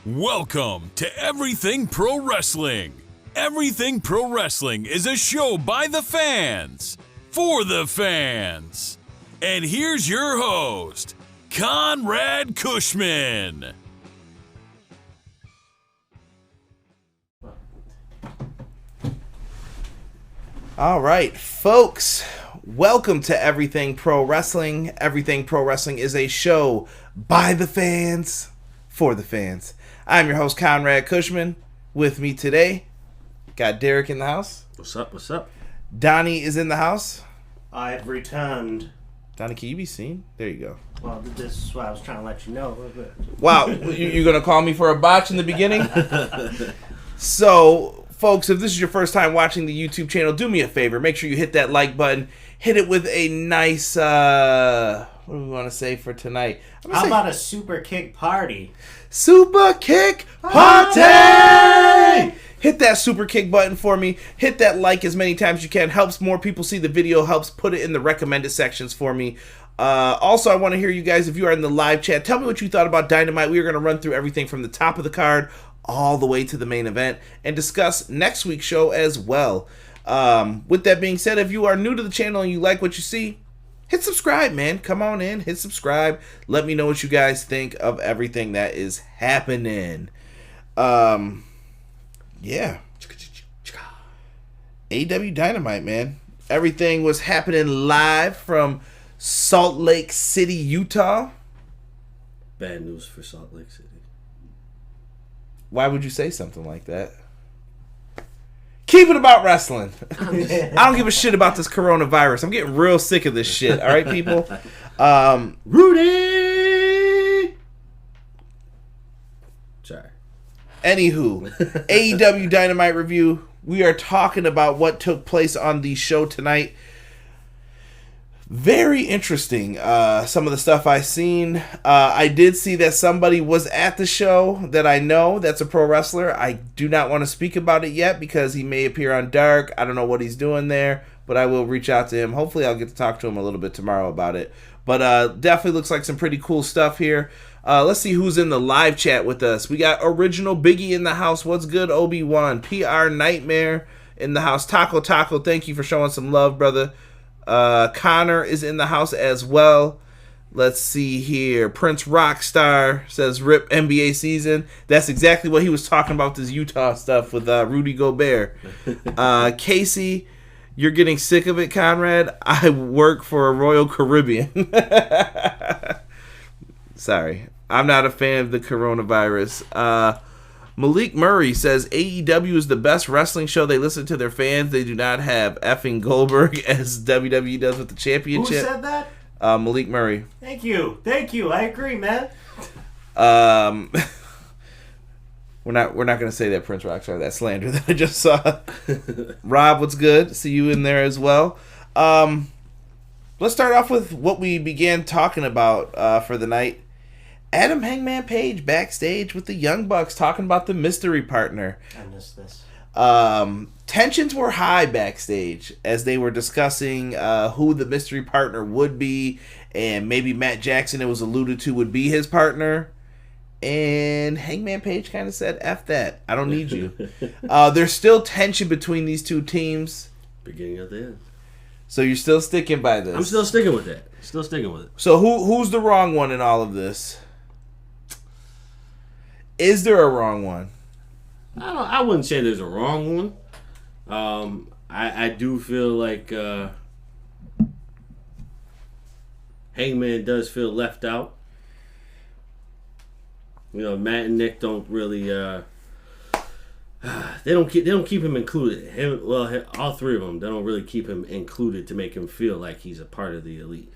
Welcome to Everything Pro Wrestling. Everything Pro Wrestling is a show by the fans, for the fans. And here's your host, Conrad Cushman. All right, folks, welcome to Everything Pro Wrestling. Everything Pro Wrestling is a show by the fans, for the fans. I'm your host, Conrad Cushman. With me today, got Derek in the house. What's up, what's up? Donnie is in the house. I've returned. Donnie, can you be seen? There you go. Well, this is what I was trying to let you know. Wow, you're going to call me for a botch in the beginning? So, folks, if this is your first time watching the YouTube channel, do me a favor. Make sure you hit that like button. Hit it with a nice, what do we want to say for tonight? How about a super kick party? Super kick party! Hit that super kick button for me. Hit that like as many times as you can. Helps more people see the video. Helps put it in the recommended sections for me. Also, I want to hear you guys, if you are in the live chat, tell me what you thought about Dynamite. We are going to run through everything from the top of the card all the way to the main event and discuss next week's show as well. With that being said, if you are new to the channel and you like what you see, hit subscribe, man. Come on in, hit subscribe. Let me know what you guys think of everything that is happening. Yeah. AEW Dynamite, man. Everything was happening live from Salt Lake City, Utah. Bad news for Salt Lake City. Why would you say something like that? Keep it about wrestling. I don't give a shit about this coronavirus. I'm getting real sick of this shit. All right, people? Rudy! Sorry. Anywho, AEW Dynamite review. We are talking about what took place on the show tonight. Very interesting. Some of the stuff I seen. I did see that somebody was at the show that I know that's a pro wrestler. I do not want to speak about it yet because he may appear on Dark. I don't know what he's doing there, but I will reach out to him. Hopefully I'll get to talk to him a little bit tomorrow about it. But definitely looks like some pretty cool stuff here. Let's see who's in the live chat with us. We got Original Biggie in the house. What's good, Obi-Wan? PR Nightmare in the house. Taco, thank you for showing some love, brother. Connor is in the house as well. Let's see here. Prince Rockstar says rip NBA season. That's exactly what he was talking about, this Utah stuff with Rudy Gobert. Casey, you're getting sick of it, Conrad. I work for a Royal Caribbean. Sorry. I'm not a fan of the coronavirus. Malik Murray says AEW is the best wrestling show. They listen to their fans. They do not have effing Goldberg as WWE does with the championship. Who said that? Malik Murray. Thank you. I agree, man. We're not gonna say that, Prince Rockstar, that slander that I just saw. Rob, what's good? See you in there as well. Let's start off with what we began talking about for the night. Adam Hangman Page backstage with the Young Bucks talking about the mystery partner. I missed this. Tensions were high backstage as they were discussing who the mystery partner would be, and maybe Matt Jackson, it was alluded to, would be his partner. And Hangman Page kind of said, F that. I don't need you. There's still tension between these two teams. Beginning of the end. So you're still sticking by this? I'm still sticking with that. So who's the wrong one in all of this? Is there a wrong one? I wouldn't say there's a wrong one. I do feel like Hangman does feel left out. You know, Matt and Nick don't really they don't keep him included. All three of them, they don't really keep him included to make him feel like he's a part of the elite.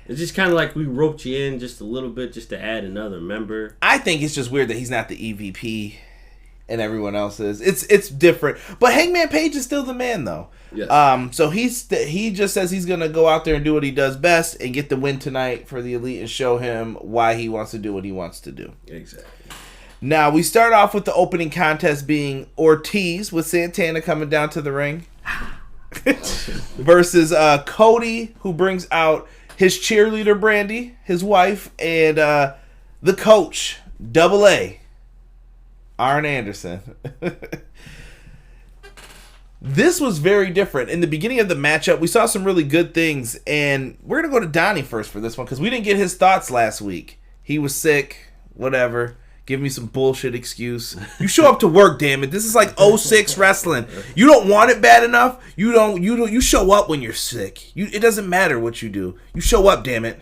It's just kind of like we roped you in just a little bit just to add another member. I think it's just weird that he's not the EVP and everyone else is. It's different. But Hangman Page is still the man, though. Yes. So he just says he's going to go out there and do what he does best and get the win tonight for the elite and show him why he wants to do what he wants to do. Exactly. Now, we start off with the opening contest being Ortiz with Santana coming down to the ring versus Cody, who brings out his cheerleader Brandy, his wife, and the coach, Double A. Arn Anderson. This was very different. In the beginning of the matchup, we saw some really good things, and we're going to go to Donnie first for this one because we didn't get his thoughts last week. He was sick, whatever. Give me some bullshit excuse. You show up to work, damn it. This is like 06 wrestling. You don't want it bad enough. You show up when you're sick. It doesn't matter what you do. You show up, damn it.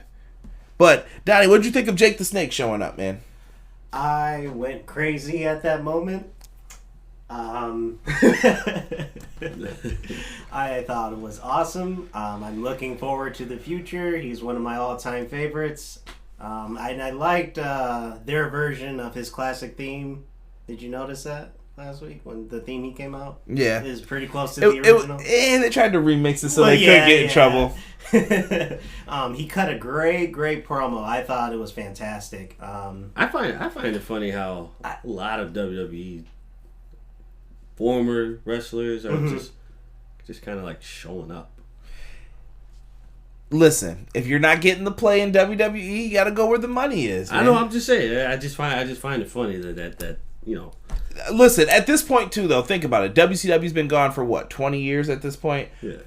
But Donnie, what did you think of Jake the Snake showing up, man? I went crazy at that moment. I thought it was awesome. I'm looking forward to the future. He's one of my all-time favorites. And I liked their version of his classic theme. Did you notice that last week when the theme he came out? Yeah, is pretty close to the original. And they tried to remix it so they couldn't get in trouble. He cut a great promo. I thought it was fantastic. I find it funny how a lot of WWE former wrestlers are just kind of like showing up. Listen, if you're not getting the play in WWE, you got to go where the money is. Man. I know. I'm just saying. I just find it funny that you know. Listen, at this point too, though, think about it. WCW's been gone for what, 20 years at this point. Yeah.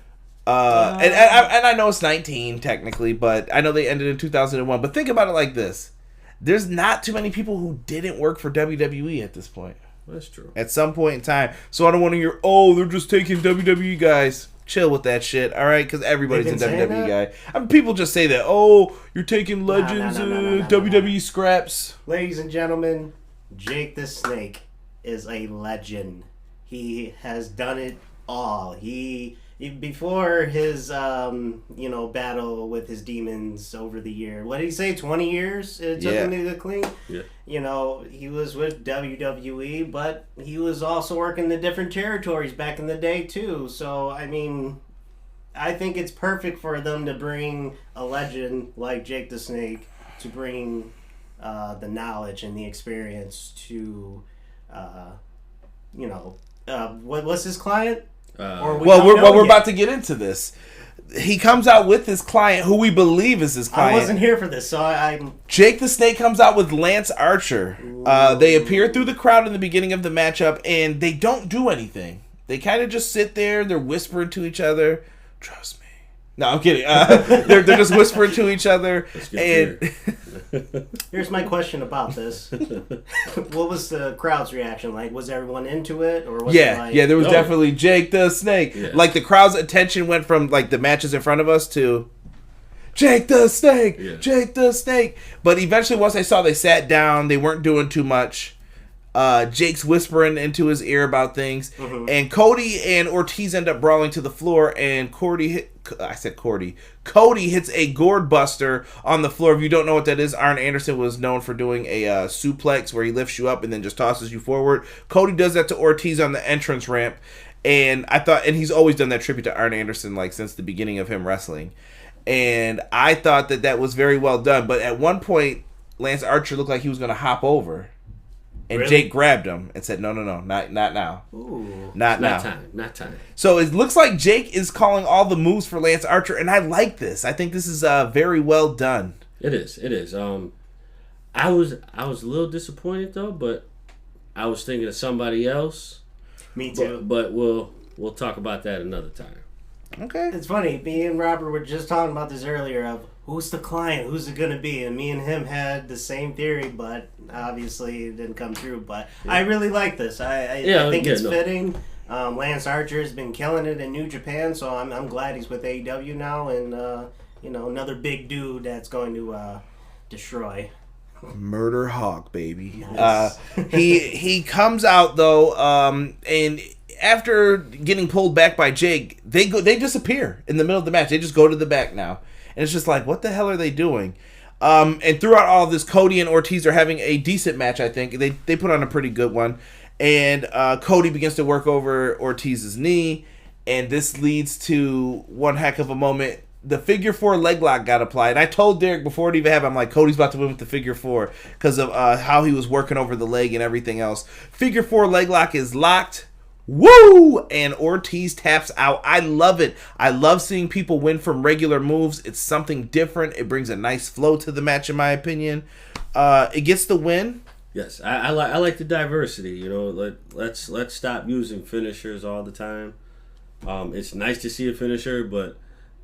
And I know it's 19 technically, but I know they ended in 2001. But think about it like this: there's not too many people who didn't work for WWE at this point. That's true. At some point in time. So I don't want to hear, oh, they're just taking WWE guys. Chill with that shit, all right? Because everybody's a WWE guy. I mean, people just say that, oh, you're taking legends, WWE scraps. Ladies and gentlemen, Jake the Snake is a legend. He has done it all. He before his battle with his demons over the year. What did he say? 20 years it took him to clean. Yeah. You know, he was with WWE, but he was also working the different territories back in the day too. So I mean, I think it's perfect for them to bring a legend like Jake the Snake to bring the knowledge and the experience to what's his client? We're about to get into this. He comes out with his client, who we believe is his client. I wasn't here for this, so I'm... Jake the Snake comes out with Lance Archer. They appear through the crowd in the beginning of the matchup, and they don't do anything. They kind of just sit there. They're whispering to each other. Trust me. No, I'm kidding. They're just whispering to each other. And here's my question about this: what was the crowd's reaction like? Was everyone into it, or was it like... there was definitely Jake the Snake. Yeah. Like the crowd's attention went from like the matches in front of us to Jake the Snake, Jake the Snake. But eventually, once they sat down. They weren't doing too much. Jake's whispering into his ear about things, and Cody and Ortiz end up brawling to the floor, and Cody hits a gourd buster on the floor. If you don't know what that is, Arn Anderson was known for doing a suplex where he lifts you up and then just tosses you forward. Cody does that to Ortiz on the entrance ramp, and and he's always done that tribute to Arn Anderson like since the beginning of him wrestling, and I thought that was very well done. But at one point, Lance Archer looked like he was going to hop over. And really? Jake grabbed him and said, no, not now. Ooh. Not now. Not time. So it looks like Jake is calling all the moves for Lance Archer, and I like this. I think this is very well done. It is. I was a little disappointed, though, but I was thinking of somebody else. Me too. But we'll talk about that another time. Okay. It's funny. Me and Robert were just talking about this earlier of who's the client, who's it going to be? And me and him had the same theory, but obviously it didn't come true. But I really like this. I think it's fitting. Lance Archer has been killing it in New Japan, so I'm glad he's with AEW now. And, another big dude that's going to destroy. Murder Hawk, baby. Nice. He comes out, though, and... After getting pulled back by Jake, they disappear in the middle of the match. They just go to the back now. And it's just like, what the hell are they doing? And throughout all of this, Cody and Ortiz are having a decent match, I think. They put on a pretty good one. And Cody begins to work over Ortiz's knee. And this leads to one heck of a moment. The figure 4 leg lock got applied. I told Derek before it even happened, I'm like, Cody's about to win with the figure 4 because of how he was working over the leg and everything else. Figure 4 leg lock is locked. Woo! And Ortiz taps out. I love it. I love seeing people win from regular moves. It's something different. It brings a nice flow to the match, in my opinion. It gets the win. Yes, I like the diversity. You know, let's stop using finishers all the time. It's nice to see a finisher, but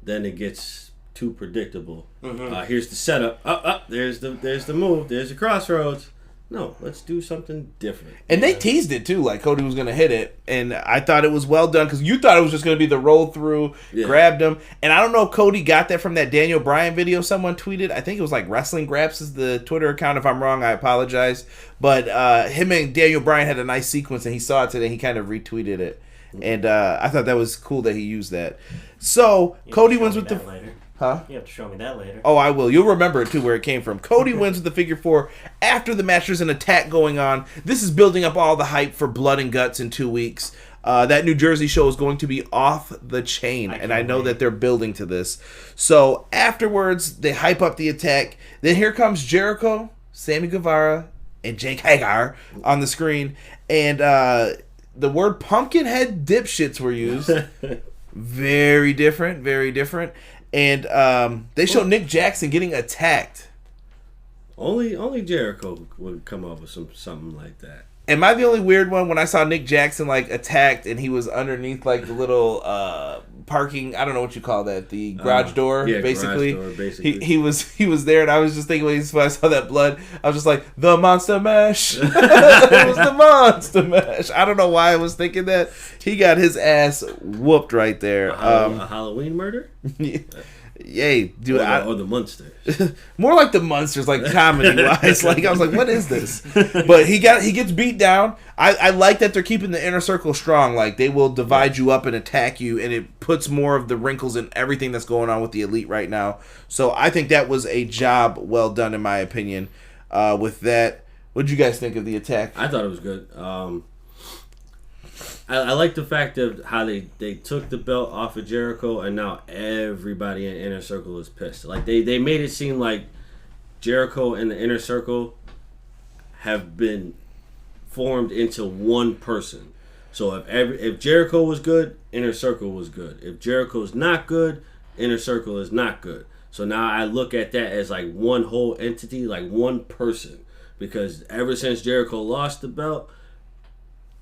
then it gets too predictable. Here's the setup. There's the move. There's the crossroads. No, let's do something different. And they teased it too, like Cody was going to hit it, and I thought it was well done because you thought it was just going to be the roll through, grabbed him, and I don't know if Cody got that from that Daniel Bryan video someone tweeted. I think it was like Wrestling Graps is the Twitter account. If I'm wrong, I apologize. But him and Daniel Bryan had a nice sequence, and he saw it today. He kind of retweeted it, and I thought that was cool that he used that. So Cody wins with the. Later. Huh? You have to show me that later. Oh, I will. You'll remember it, too, where it came from. Cody wins with the figure 4. After the match, there's an attack going on. This is building up all the hype for Blood and Guts in 2 weeks. That New Jersey show is going to be off the chain, and I know that they're building to this. So afterwards, they hype up the attack. Then here comes Jericho, Sammy Guevara, and Jake Hagar on the screen. And the word pumpkinhead dipshits were used. Very different, very different. And they show Nick Jackson getting attacked. Only Jericho would come up with something like that. Am I the only weird one when I saw Nick Jackson like attacked and he was underneath like the little parking? I don't know what you call that, the garage door. Yeah, basically. garage door, basically. He was there, and I was just thinking when I saw that blood, I was just like the Monster Mash. It was the Monster Mash. I don't know why I was thinking that. He got his ass whooped right there. A Halloween murder. Yay, dude! Or the Munsters. More like the Munsters, like comedy wise. Like I was like, what is this? But he gets beat down. I like that they're keeping the inner circle strong. Like they will divide you up and attack you, and it puts more of the wrinkles in everything that's going on with the Elite right now. So I think that was a job well done, in my opinion. With that, what did you guys think of the attack? I thought it was good. I like the fact of how they took the belt off of Jericho, and now everybody in Inner Circle is pissed. Like they made it seem like Jericho and the Inner Circle have been formed into one person. So if Jericho was good, Inner Circle was good. If Jericho's not good, Inner Circle is not good. So now I look at that as like one whole entity, like one person. Because ever since Jericho lost the belt,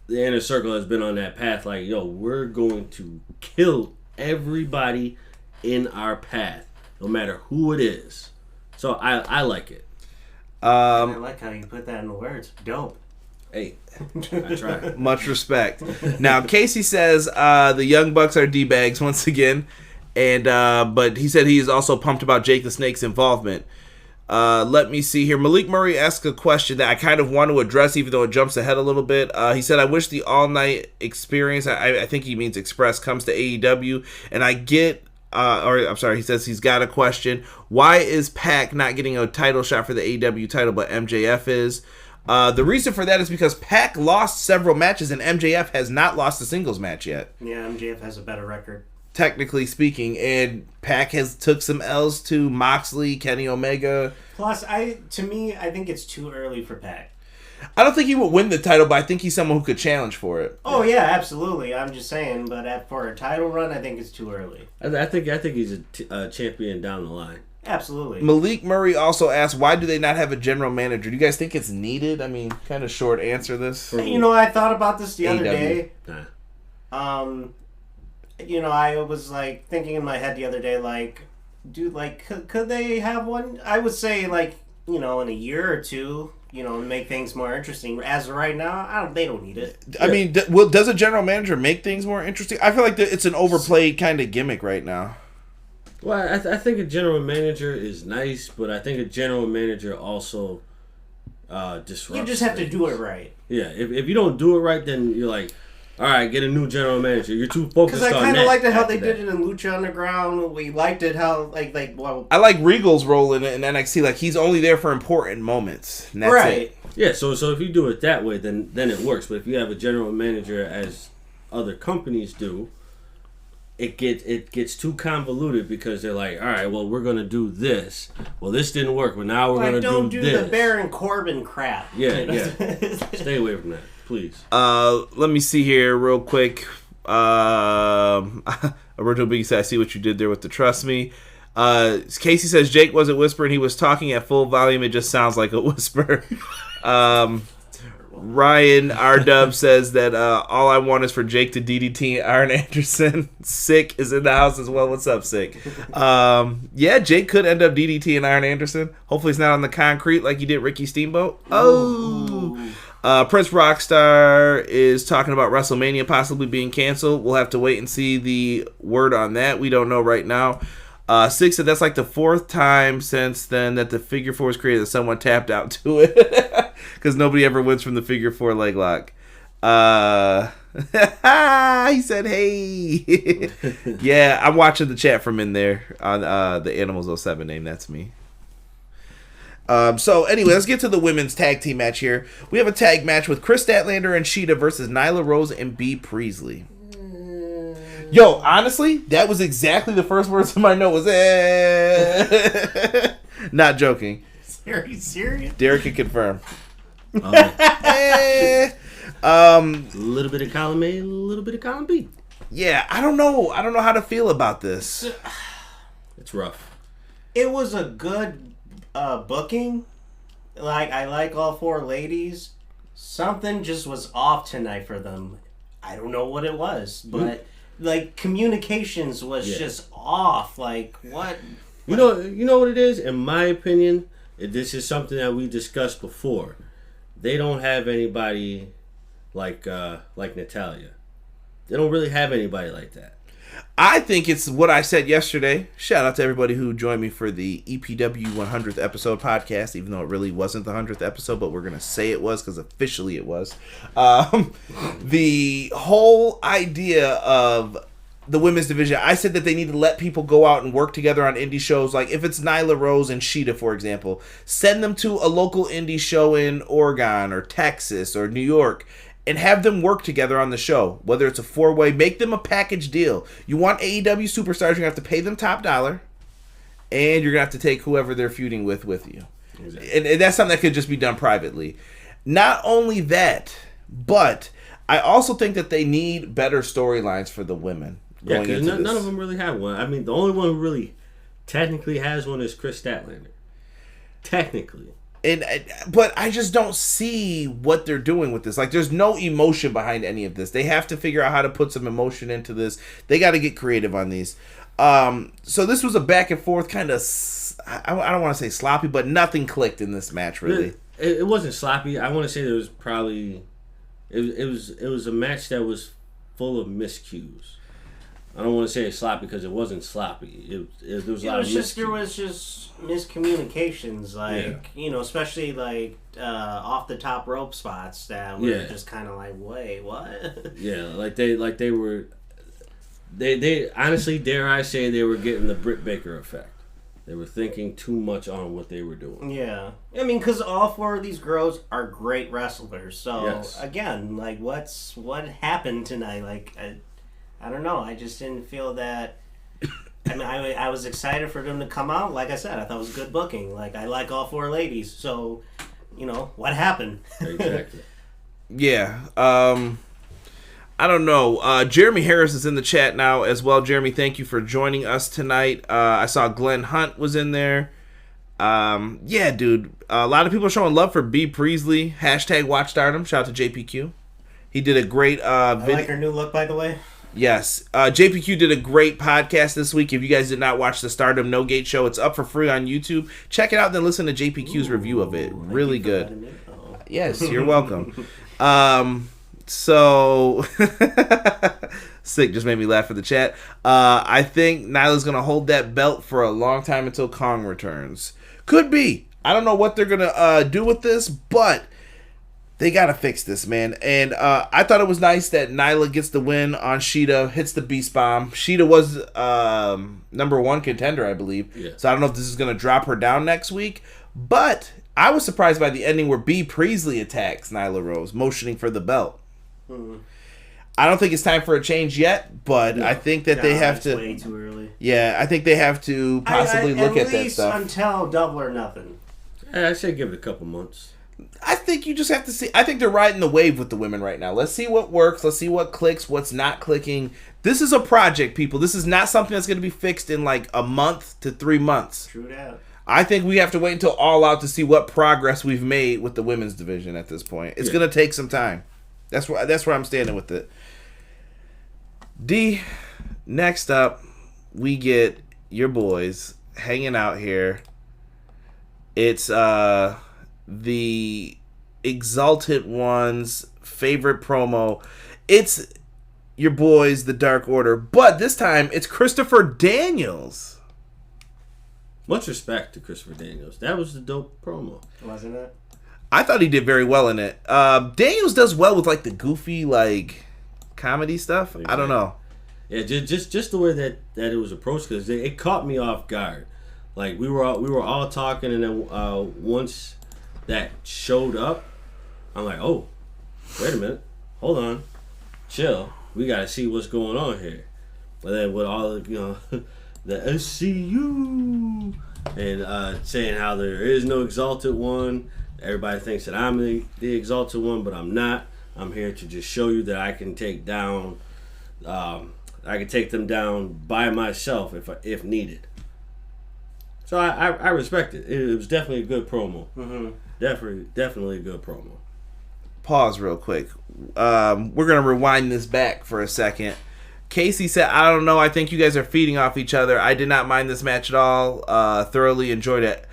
the Inner Circle has been on that path like, yo, we're going to kill everybody in our path, no matter who it is. So I like it. I like how you put that in the words. Dope. Hey, I try. Much respect. Now, Casey says the Young Bucks are D-bags once again, and but he said he is also pumped about Jake the Snake's involvement. Let me see here. Malik Murray asked a question that I kind of want to address, even though it jumps ahead a little bit. He said, I wish the all-night experience, I think he means Express, comes to AEW, and I get, he says he's got a question. Why is Pac not getting a title shot for the AEW title, but MJF is? The reason for that is because Pac lost several matches, and MJF has not lost a singles match yet. Yeah, MJF has a better record. Technically speaking, and Pac has took some L's to Moxley, Kenny Omega. Plus, I think it's too early for Pac. I don't think he will win the title, but I think he's someone who could challenge for it. Oh yeah, absolutely. I'm just saying, but for a title run, I think it's too early. I think he's a champion down the line. Absolutely. Malik Murray also asked, why do they not have a general manager? Do you guys think it's needed? I mean, kind of short answer this. I thought about this the other day. Nah. I was like thinking in my head the other day, like, dude, like, could they have one? I would say, like, in a year or two, make things more interesting. As of right now, they don't need it. I mean, does a general manager make things more interesting? I feel like it's an overplayed kind of gimmick right now. Well, I think a general manager is nice, but I think a general manager also disrupts. You just have things. to do it right. Yeah, if you don't do it right, then you're like, all right, get a new general manager. You're too focused on that. Because I kind of liked it how they did it in Lucha Underground. We liked it how, I like Regal's role in NXT. Like, he's only there for important moments. And that's right. it. Yeah, so if you do it that way, then it works. But if you have a general manager, as other companies do, it gets too convoluted because they're like, all right, well, we're going to do this. Well, this didn't work, but now we're going to do this. Don't do the Baron Corbin crap. Yeah. Stay away from that. Please. Let me see here real quick. Roberto B said, I see what you did there with the Trust Me. Casey says Jake wasn't whispering. He was talking at full volume. It just sounds like a whisper. Ryan R-Dub says that all I want is for Jake to DDT Arn Anderson. Sick is in the house as well. What's up, Sick? Yeah, Jake could end up DDTing Arn Anderson. Hopefully it's not on the concrete like he did Ricky Steamboat. Oh! Prince Rockstar is talking about WrestleMania possibly being canceled. We'll have to wait and see the word on that. We don't know right now. Six said that's like the fourth time since then that the figure four was created that someone tapped out to it. Because nobody ever wins from the figure four leg lock. He said, hey. Yeah, I'm watching the chat from in there on the Animals 07 name. That's me. So anyway, let's get to the women's tag team match here. We have a tag match with Chris Statlander and Sheeta versus Nyla Rose and B. Priestley. Yo, honestly, that was exactly the first words in my note was, Not joking. Are you serious? Derek can confirm. A little bit of column A, a little bit of column B. Yeah, I don't know how to feel about this. It's rough. It was a good booking. Like, I like all four ladies. Something just was off tonight for them. I don't know what it was, but like communications was just off. Like, what? You know what it is. In my opinion, this is something that we discussed before. They don't have anybody like Natalia. They don't really have anybody like that. I think it's what I said yesterday. Shout out to everybody who joined me for the EPW 100th episode podcast, even though it really wasn't the 100th episode, but we're going to say it was because officially it was. The whole idea of the women's division, I said that they need to let people go out and work together on indie shows. Like if it's Nyla Rose and Sheeta, for example, send them to a local indie show in Oregon or Texas or New York and have them work together on the show. Whether it's a four-way, make them a package deal. You want AEW superstars, you're going to have to pay them top dollar, and you're going to have to take whoever they're feuding with you. Exactly. And that's something that could just be done privately. Not only that, but I also think that they need better storylines for the women. Yeah, because none of them really have one. I mean, the only one who really technically has one is Chris Statlander. Technically. But I just don't see what they're doing with this. Like, there's no emotion behind any of this. They have to figure out how to put some emotion into this. They got to get creative on these. So this was a back and forth kind of, I don't want to say sloppy, but nothing clicked in this match, really. It wasn't sloppy. I want to say there was probably, it was a match that was full of miscues. I don't want to say it's sloppy because it wasn't sloppy. There was a lot of miscues. There was just miscommunications, like, especially like off the top rope spots that were just kind of like, wait, what? Yeah, they were honestly, dare I say, they were getting the Britt Baker effect. They were thinking too much on what they were doing. Yeah, I mean, because all four of these girls are great wrestlers. So again, like, what happened tonight? Like, I don't know. I just didn't feel that. I mean, I was excited for them to come out. Like I said, I thought it was good booking. Like, I like all four ladies. So, what happened? Exactly. Yeah. I don't know. Jeremy Harris is in the chat now as well. Jeremy, thank you for joining us tonight. I saw Glenn Hunt was in there. Yeah, dude. A lot of people are showing love for B. Priestley. #WatchStardom. Shout out to JPQ. He did a great video. I like her new look, by the way. Yes. JPQ did a great podcast this week. If you guys did not watch the Stardom No Gate show, it's up for free on YouTube. Check it out, then listen to JPQ's review of it. Really good. Yes, you're welcome. So Sick just made me laugh for the chat. I think Nyla's going to hold that belt for a long time until Kong returns. Could be. I don't know what they're going to do with this, but they got to fix this, man. And I thought it was nice that Nyla gets the win on Sheeta, hits the Beast Bomb. Sheeta was number one contender, I believe. Yeah. So I don't know if this is going to drop her down next week. But I was surprised by the ending where B. Priestley attacks Nyla Rose, motioning for the belt. Mm-hmm. I don't think it's time for a change yet, but I think that they have to. Way too early. Yeah, I think they have to possibly look at that stuff. Until Double or Nothing. I say give it a couple months. I think you just have to see. I think they're riding the wave with the women right now. Let's see what works. Let's see what clicks, what's not clicking. This is a project, people. This is not something that's going to be fixed in like a month to 3 months. True that. I think we have to wait until All Out to see what progress we've made with the women's division at this point. It's going to take some time. That's where I'm standing with it. D, next up, we get your boys hanging out here. It's the Exalted One's favorite promo. It's your boys, the Dark Order, but this time it's Christopher Daniels. Much respect to Christopher Daniels. That was the dope promo, wasn't it? I thought he did very well in it. Daniels does well with like the goofy like comedy stuff. I don't know. Yeah, just the way that it was approached, because it caught me off guard. Like we were all talking, and then once that showed up, I'm like, oh, wait a minute, hold on, chill. We gotta see what's going on here. But then with all the the SCU and saying how there is no Exalted One. Everybody thinks that I'm the Exalted One, but I'm not. I'm here to just show you that I can take down. I can take them down by myself if needed. So I respect it. It was definitely a good promo. Mm-hmm. Definitely a good promo. Pause real quick. We're gonna rewind this back for a second. Casey said, "I don't know. I think you guys are feeding off each other. I did not mind this match at all. Thoroughly enjoyed it."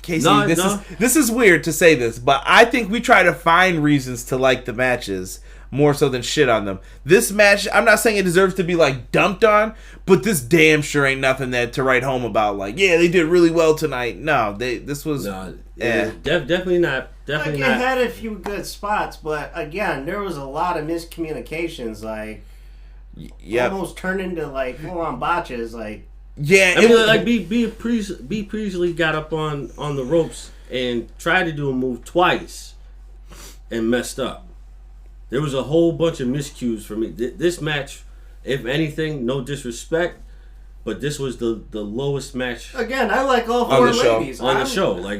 Casey, this is weird to say this, but I think we try to find reasons to like the matches more so than shit on them. This match, I'm not saying it deserves to be like dumped on, but this damn sure ain't nothing that to write home about. Like, yeah, they did really well tonight. No, this was definitely not. Definitely not. It had a few good spots, but again, there was a lot of miscommunications. Like, almost turned into like full on botches. Like, yeah, I mean, like B Priestley got up on the ropes and tried to do a move twice and messed up. There was a whole bunch of miscues for me. This match, if anything, no disrespect, but this was the lowest match. Again, I like all four ladies on the show. Like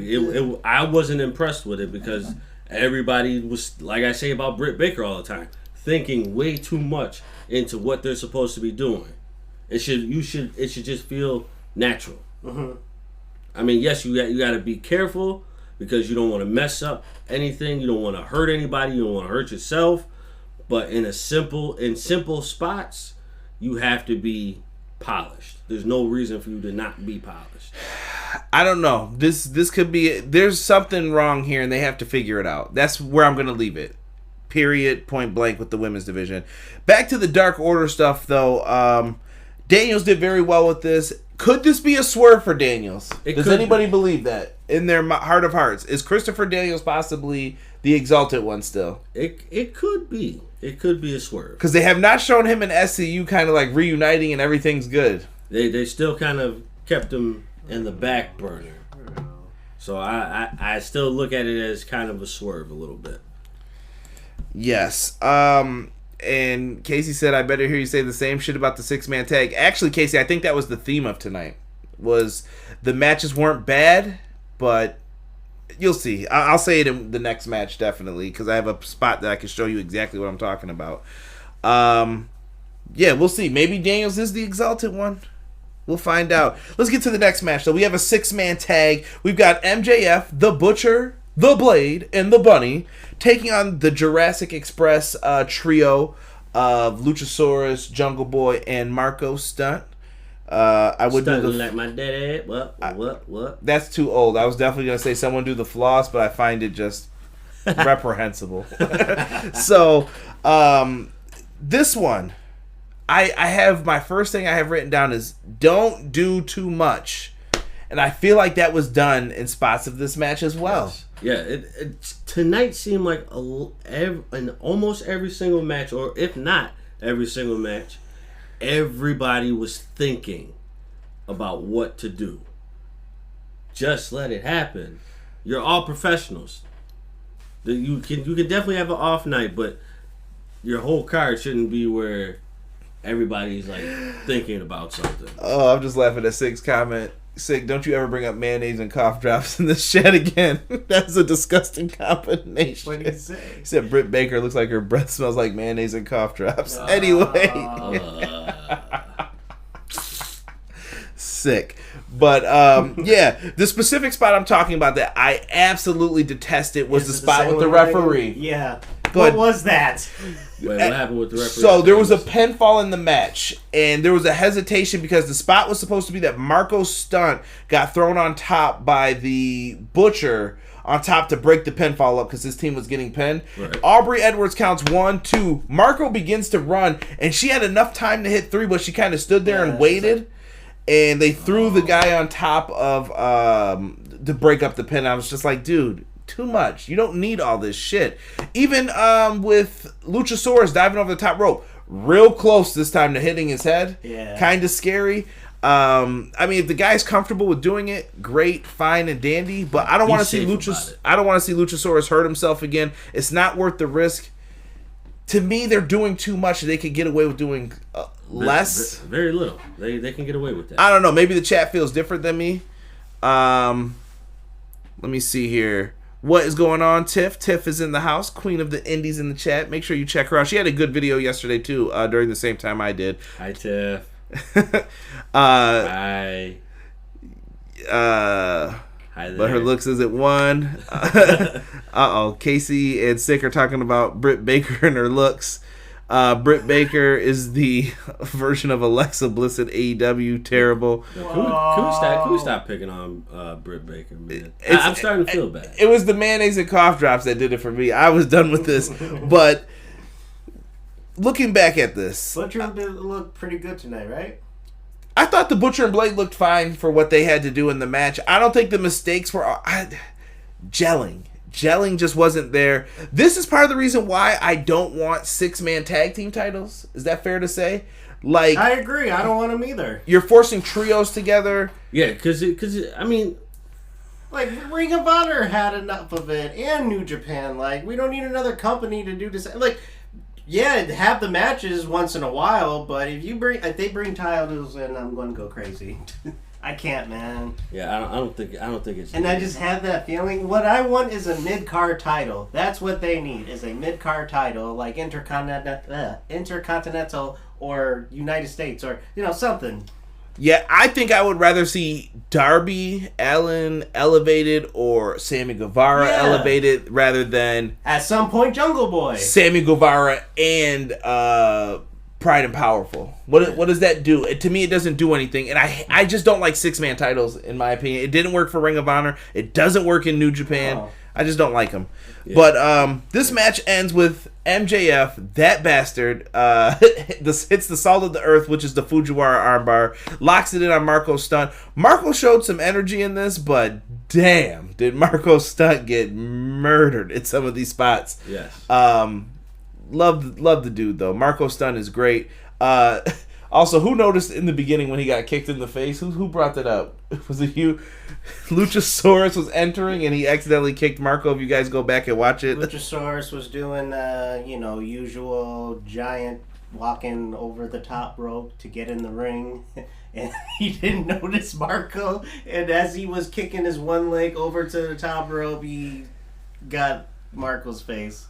I wasn't impressed with it because everybody was, like I say about Britt Baker all the time, thinking way too much into what they're supposed to be doing. It should just feel natural. Mm-hmm. I mean, yes, you got to be careful because you don't want to mess up anything. You don't want to hurt anybody. You don't want to hurt yourself. But in simple spots, you have to be polished. There's no reason for you to not be polished. I don't know. This could be, there's something wrong here and they have to figure it out. That's where I'm going to leave it. Period. Point blank with the women's division. Back to the Dark Order stuff though. Daniels did very well with this. Could this be a swerve for Daniels? Does anybody believe that in their heart of hearts? Is Christopher Daniels possibly the Exalted One still? It could be. It could be a swerve. Because they have not shown him and SCU kind of like reuniting and everything's good. They still kind of kept him in the back burner. So I still look at it as kind of a swerve a little bit. Yes. And Casey said, I better hear you say the same shit about the 6-man tag. Actually, Casey, I think that was the theme of tonight. Was the matches weren't bad, but you'll see. I'll say it in the next match, definitely, because I have a spot that I can show you exactly what I'm talking about. Yeah, we'll see. Maybe Daniels is the Exalted One. We'll find out. Let's get to the next match, though. We have a 6-man tag. We've got MJF, The Butcher, The Blade, and The Bunny taking on the Jurassic Express trio of Luchasaurus, Jungle Boy, and Marco Stunt. I would do like my daddy. What? That's too old. I was definitely gonna say someone do the floss, but I find it just reprehensible. So, this one, I have my first thing I have written down is don't do too much, and I feel like that was done in spots of this match as well. Yes. Yeah, tonight seemed like in almost every single match, or if not every single match, everybody was thinking about what to do. Just let it happen. You're all professionals. You can definitely have an off night, but your whole card shouldn't be where everybody's like thinking about something. Oh, I'm just laughing at Sig's comment. Sick, don't you ever bring up mayonnaise and cough drops in this chat again. That's a disgusting combination. What did he say? He said Britt Baker looks like her breath smells like mayonnaise and cough drops. Anyway. Sick. But, yeah, the specific spot I'm talking about that I absolutely detested was the spot with the referee. Yeah. What was that? Wait, what happened with the referee? So there was a pinfall in the match, and there was a hesitation because the spot was supposed to be that Marco's stunt got thrown on top by the Butcher on top to break the pinfall up because his team was getting pinned. Right. Aubrey Edwards counts 1, 2. Marco begins to run, and she had enough time to hit 3, but she kind of stood there and waited, and they threw the guy on top of to break up the pin. I was just like, dude, too much. You don't need all this shit. Even with Luchasaurus diving over the top rope, real close this time to hitting his head. Yeah. Kind of scary. I mean, if the guy's comfortable with doing it, great, fine, and dandy. But I don't want to see Luchasaurus hurt himself again. It's not worth the risk. To me, they're doing too much. They could get away with doing less. Very little. They can get away with that. I don't know. Maybe the chat feels different than me. Let me see here. What is going on, Tiff? Tiff is in the house. Queen of the Indies in the chat. Make sure you check her out. She had a good video yesterday, too, during the same time I did. Hi, Tiff. Hi. Hi there. But her looks is at 1. Uh-oh. Casey and Sick are talking about Britt Baker and her looks. Britt Baker is the version of Alexa Bliss at AEW. Terrible. Can we stop picking on Britt Baker, man? I'm starting to feel bad. It was the mayonnaise and cough drops that did it for me. I was done with this. But looking back at this, Butcher looked pretty good tonight, right? I thought the Butcher and Blade looked fine for what they had to do in the match. I don't think the mistakes were gelling. Gelling just wasn't there. This is part of the reason why I don't want 6-man tag team titles. Is that fair to say? Like, I agree. I don't want them either. You're forcing trios together. Yeah, because I mean, like Ring of Honor had enough of it, and New Japan. Like, we don't need another company to do this. Like, yeah, have the matches once in a while, but if they bring titles in, I'm going to go crazy. I can't, man. Yeah, I don't think it's. And I just have that feeling. What I want is a mid-card title. That's what they need, is a mid-card title, like Intercontinental or United States or, something. Yeah, I think I would rather see Darby Allin elevated or Sammy Guevara elevated rather than... At some point, Jungle Boy. Sammy Guevara and Pride and Powerful. What does that do? To me, it doesn't do anything. And I just don't like 6-man titles, in my opinion. It didn't work for Ring of Honor. It doesn't work in New Japan. Oh. I just don't like them. Yeah. But this match ends with MJF, that bastard, hits the salt of the earth, which is the Fujiwara armbar, locks it in on Marco's stunt. Marco showed some energy in this, but damn, did Marco's stunt get murdered in some of these spots. Yes. Love the dude, though. Marco's stunt is great. Also, who noticed in the beginning when he got kicked in the face? Who brought that up? Was it you? Luchasaurus was entering and he accidentally kicked Marco. If you guys go back and watch it, Luchasaurus was doing, usual giant walking over the top rope to get in the ring, and he didn't notice Marco. And as he was kicking his one leg over to the top rope, he got Marco's face.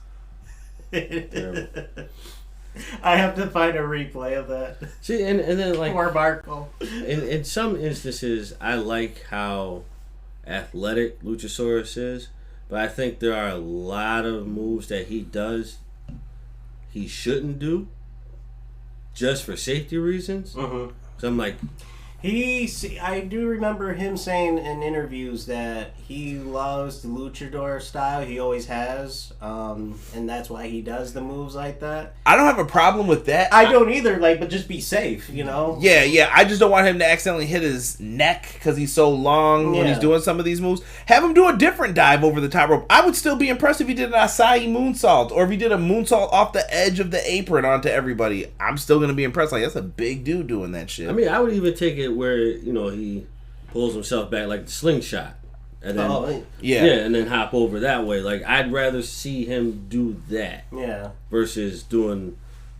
I have to find a replay of that. See, and then like poor Marco. In some instances, I like how athletic Luchasaurus is, but I think there are a lot of moves that he does he shouldn't do just for safety reasons. Mm-hmm. So I'm like, I do remember him saying in interviews that he loves the luchador style. He always has, and that's why he does the moves like that. I don't have a problem with that. I don't either, but just be safe, Yeah. I just don't want him to accidentally hit his neck because he's so long when he's doing some of these moves. Have him do a different dive over the top rope. I would still be impressed if he did an Asai moonsault or if he did a moonsault off the edge of the apron onto everybody. I'm still going to be impressed. Like, that's a big dude doing that shit. I mean, I would even take it where, he pulls himself back like the slingshot. And then, and then hop over that way. Like, I'd rather see him do that. Yeah. Versus doing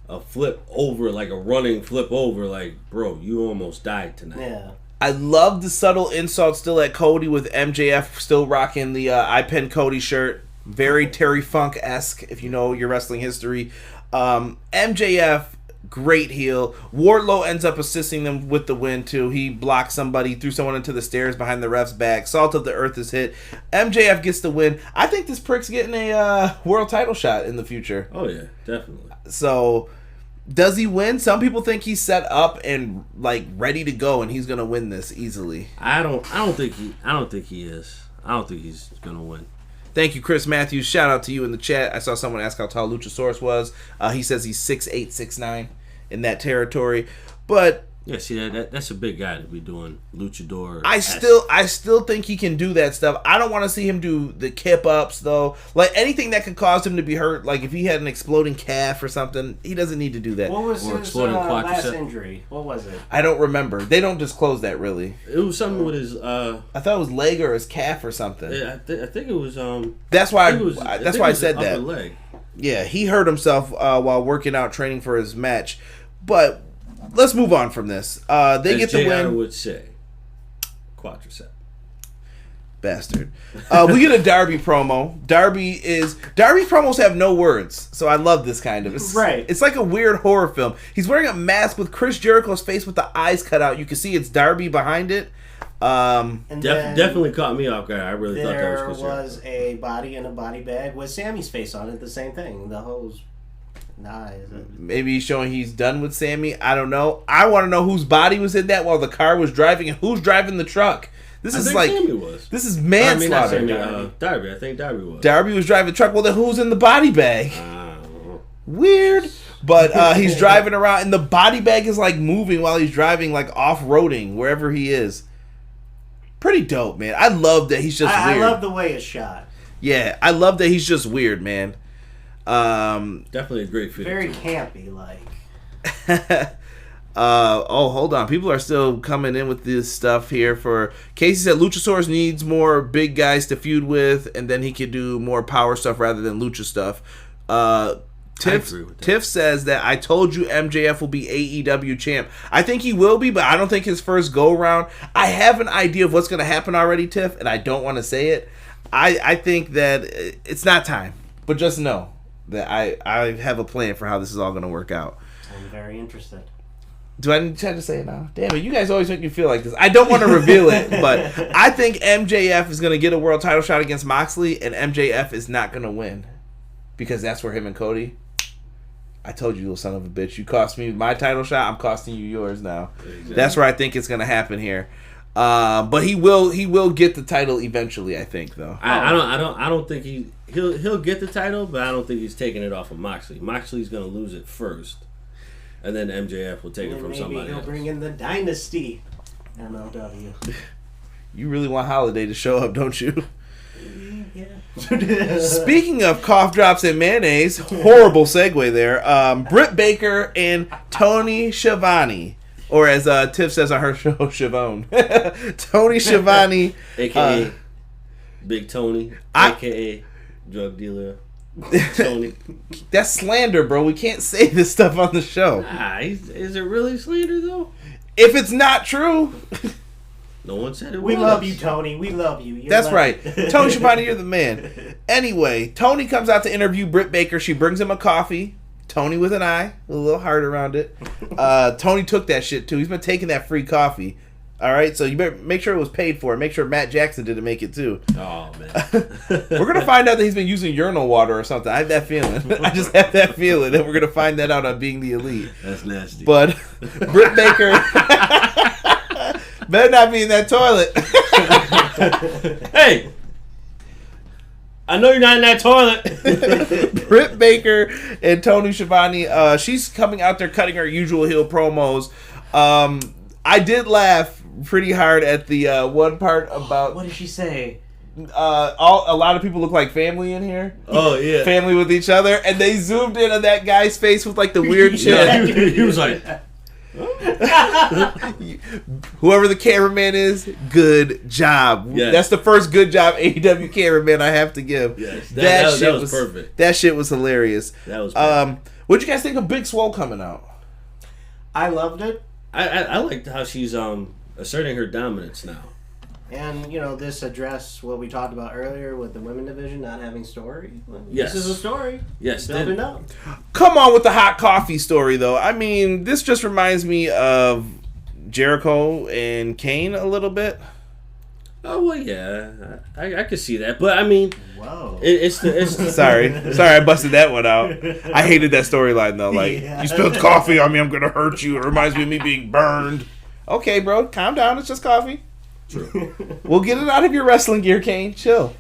a flip over, like a running flip over. Like, bro, you almost died tonight. Yeah. I love the subtle insult still at Cody with MJF still rocking the I Pen Cody shirt. Very Terry Funk-esque, if you know your wrestling history. MJF, great heel. Wardlow ends up assisting them with the win, too. He blocked somebody, threw someone into the stairs behind the ref's back. Salt of the Earth is hit. MJF gets the win. I think this prick's getting a world title shot in the future. Oh, yeah, definitely. So... does he win? Some people think he's set up and like ready to go, and he's gonna win this easily. I don't think he is. I don't think he's gonna win. Thank you, Chris Matthews. Shout out to you in the chat. I saw someone ask how tall Luchasaurus was. He says he's 6'8", 6'9", in that territory. But yeah, see that's a big guy to be doing luchador. I still think he can do that stuff. I don't want to see him do the kip ups though. Like anything that could cause him to be hurt. Like if he had an exploding calf or something, he doesn't need to do that. What was his last injury? What was it? I don't remember. They don't disclose that really. It was something with his. I thought it was leg or his calf or something. Yeah, I think it was. That's why I said that. Leg. Yeah, he hurt himself while working out, training for his match. But let's move on from this. They get the win. I would say quadricep. Bastard. We get a Darby promo. Darby's promos have no words, so I love this kind of. It's like a weird horror film. He's wearing a mask with Chris Jericho's face with the eyes cut out. You can see it's Darby behind it. Definitely caught me off guard. I really thought that was Chris Jericho. There was a body in a body bag with Sammy's face on it. The same thing. The hose. Maybe he's showing he's done with Sammy. I don't know. I want to know whose body was in that while the car was driving and who's driving the truck. This is manslaughter. Darby. I think Darby was. Darby was driving the truck. Well, then who's in the body bag? Weird. But he's driving around and the body bag is like moving while he's driving, like off-roading wherever he is. Pretty dope, man. I love that he's just weird. I love the way it's shot. Yeah, I love that he's just weird, man. Definitely a great film. Very campy, like. Hold on. People are still coming in with this stuff here. For Casey said Luchasaurus needs more big guys to feud with, and then he could do more power stuff rather than lucha stuff. Tiff says that I told you MJF will be AEW champ. I think he will be, but I don't think his first go round. I have an idea of what's going to happen already, Tiff, and I don't want to say it. I think that it's not time, but just know that I have a plan for how this is all going to work out. I'm very interested. Do I need to say it now? Damn it, you guys always make me feel like this. I don't want to reveal it, but I think MJF is going to get a world title shot against Moxley, and MJF is not going to win. Because that's where him and Cody... I told you, little son of a bitch. You cost me my title shot, I'm costing you yours now. Exactly. That's where I think it's going to happen here. But he will get the title eventually, I think, though. I don't think he'll get the title, but I don't think he's taking it off of Moxley. Moxley's going to lose it first, and then MJF will take it from somebody else. Maybe he'll bring in the Dynasty MLW. You really want Holiday to show up, don't you? Yeah. Speaking of cough drops and mayonnaise, horrible segue there. Britt Baker and Tony Schiavone, or as Tiff says on her show, Schiavone. Tony Schiavone, aka Big Tony, aka drug dealer Tony. That's slander, bro. We can't say this stuff on the show. Is it really slander though? If it's not true. No one said it was. We love you, Tony. We love you. That's right. Tony Schiavone, you're the man. Anyway, Tony comes out to interview Britt Baker. She brings him a coffee. Tony with an eye. A little heart around it. Tony took that shit, too. He's been taking that free coffee. All right? So you better make sure it was paid for. Make sure Matt Jackson didn't make it, too. Oh, man. We're going to find out that he's been using urinal water or something. I have that feeling. I just have that feeling that we're going to find that out on Being the Elite. That's nasty. But Britt Baker... better not be in that toilet. Hey! I know you're not in that toilet. Britt Baker and Tony Schiavone, she's coming out there cutting her usual heel promos. I did laugh pretty hard at the one part about... What did she say? A lot of people look like family in here. Oh, yeah. Family with each other. And they zoomed in on that guy's face with like the weird chin. He was like... Whoever the cameraman is, good job. Yes. That's the first good job AEW cameraman I have to give. Yes, that was perfect. That shit was hilarious. That was perfect. What'd you guys think of Big Swole coming out? I loved it. I liked how she's asserting her dominance now. And, this addressed what we talked about earlier with the women division not having story. Yes. This is a story. Yes. Building up. Come on with the hot coffee story, though. I mean, this just reminds me of Jericho and Kane a little bit. Oh, well, yeah. I could see that. But, I mean, whoa. It's the Sorry, I busted that one out. I hated that storyline, though. Like, you spilled coffee on me, I'm going to hurt you. It reminds me of me being burned. Okay, bro, calm down. It's just coffee. True. We'll get it out of your wrestling gear, Kane. Chill.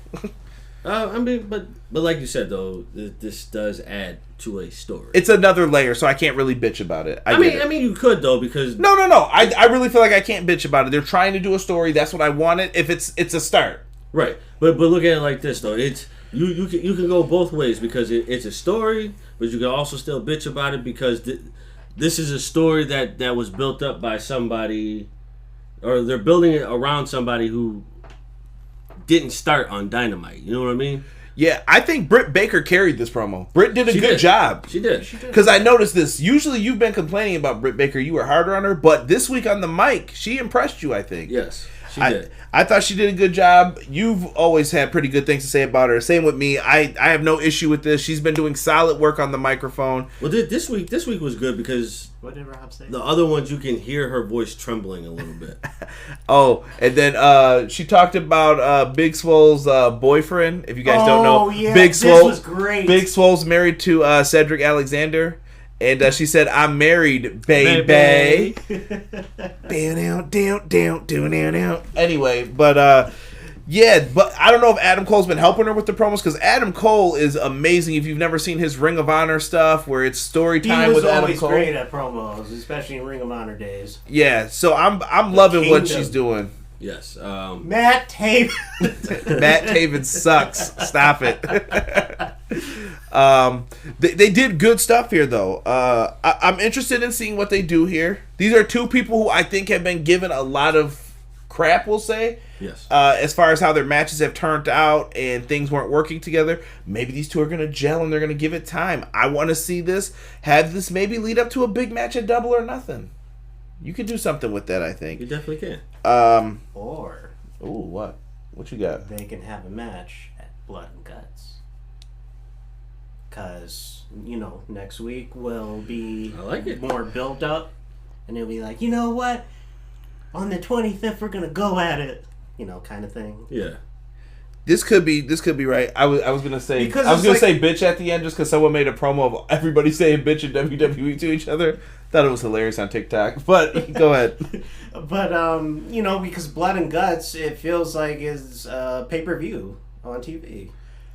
I mean, but like you said, though, this does add to a story. It's another layer, so I can't really bitch about it. I mean, you could, though, because... No. I really feel like I can't bitch about it. They're trying to do a story. That's what I wanted. If it's a start. Right. But look at it like this, though. It's you can go both ways because it's a story, but you can also still bitch about it because this is a story that was built up by somebody, or they're building it around somebody who didn't start on Dynamite. You know what I mean? Yeah, I think Britt Baker carried this promo. Britt did a good job. She did. Because I noticed this. Usually you've been complaining about Britt Baker. You were harder on her. But this week on the mic, she impressed you, I think. Yes, she did. I thought she did a good job. You've always had pretty good things to say about her. Same with me. I have no issue with this. She's been doing solid work on the microphone. Well, this week was good because what did Rob say? The other ones you can hear her voice trembling a little bit. Oh, and then she talked about Big Swole's boyfriend. If you guys don't know, yeah, Big Swole, this was great. Big Swole's married to Cedric Alexander. And she said, "I'm married, baby." Anyway, but yeah, but I don't know if Adam Cole's been helping her with the promos because Adam Cole is amazing. If you've never seen his Ring of Honor stuff, where it's story time with Adam Cole, he was always great at promos, especially in Ring of Honor days. Yeah, so I'm loving what she's doing. Yes, Matt Taven. Matt Taven sucks. Stop it. They did good stuff here, though. I'm interested in seeing what they do here. These are two people who I think have been given a lot of crap, we'll say. Yes. As far as how their matches have turned out and things weren't working together. Maybe these two are going to gel and they're going to give it time. I want to see this. Have this maybe lead up to a big match at Double or Nothing. You could do something with that, I think. You definitely can. Or... Ooh, what? What you got? They can have a match at Blood and Guts. Because, next week will be more built up. And it'll be like, you know what? On the 25th, we're going to go at it. Kind of thing. Yeah. This could be right. I was gonna say say bitch at the end just because someone made a promo of everybody saying bitch in WWE to each other. Thought it was hilarious on TikTok. But go ahead. But because Blood and Guts, it feels like is pay-per-view on TV.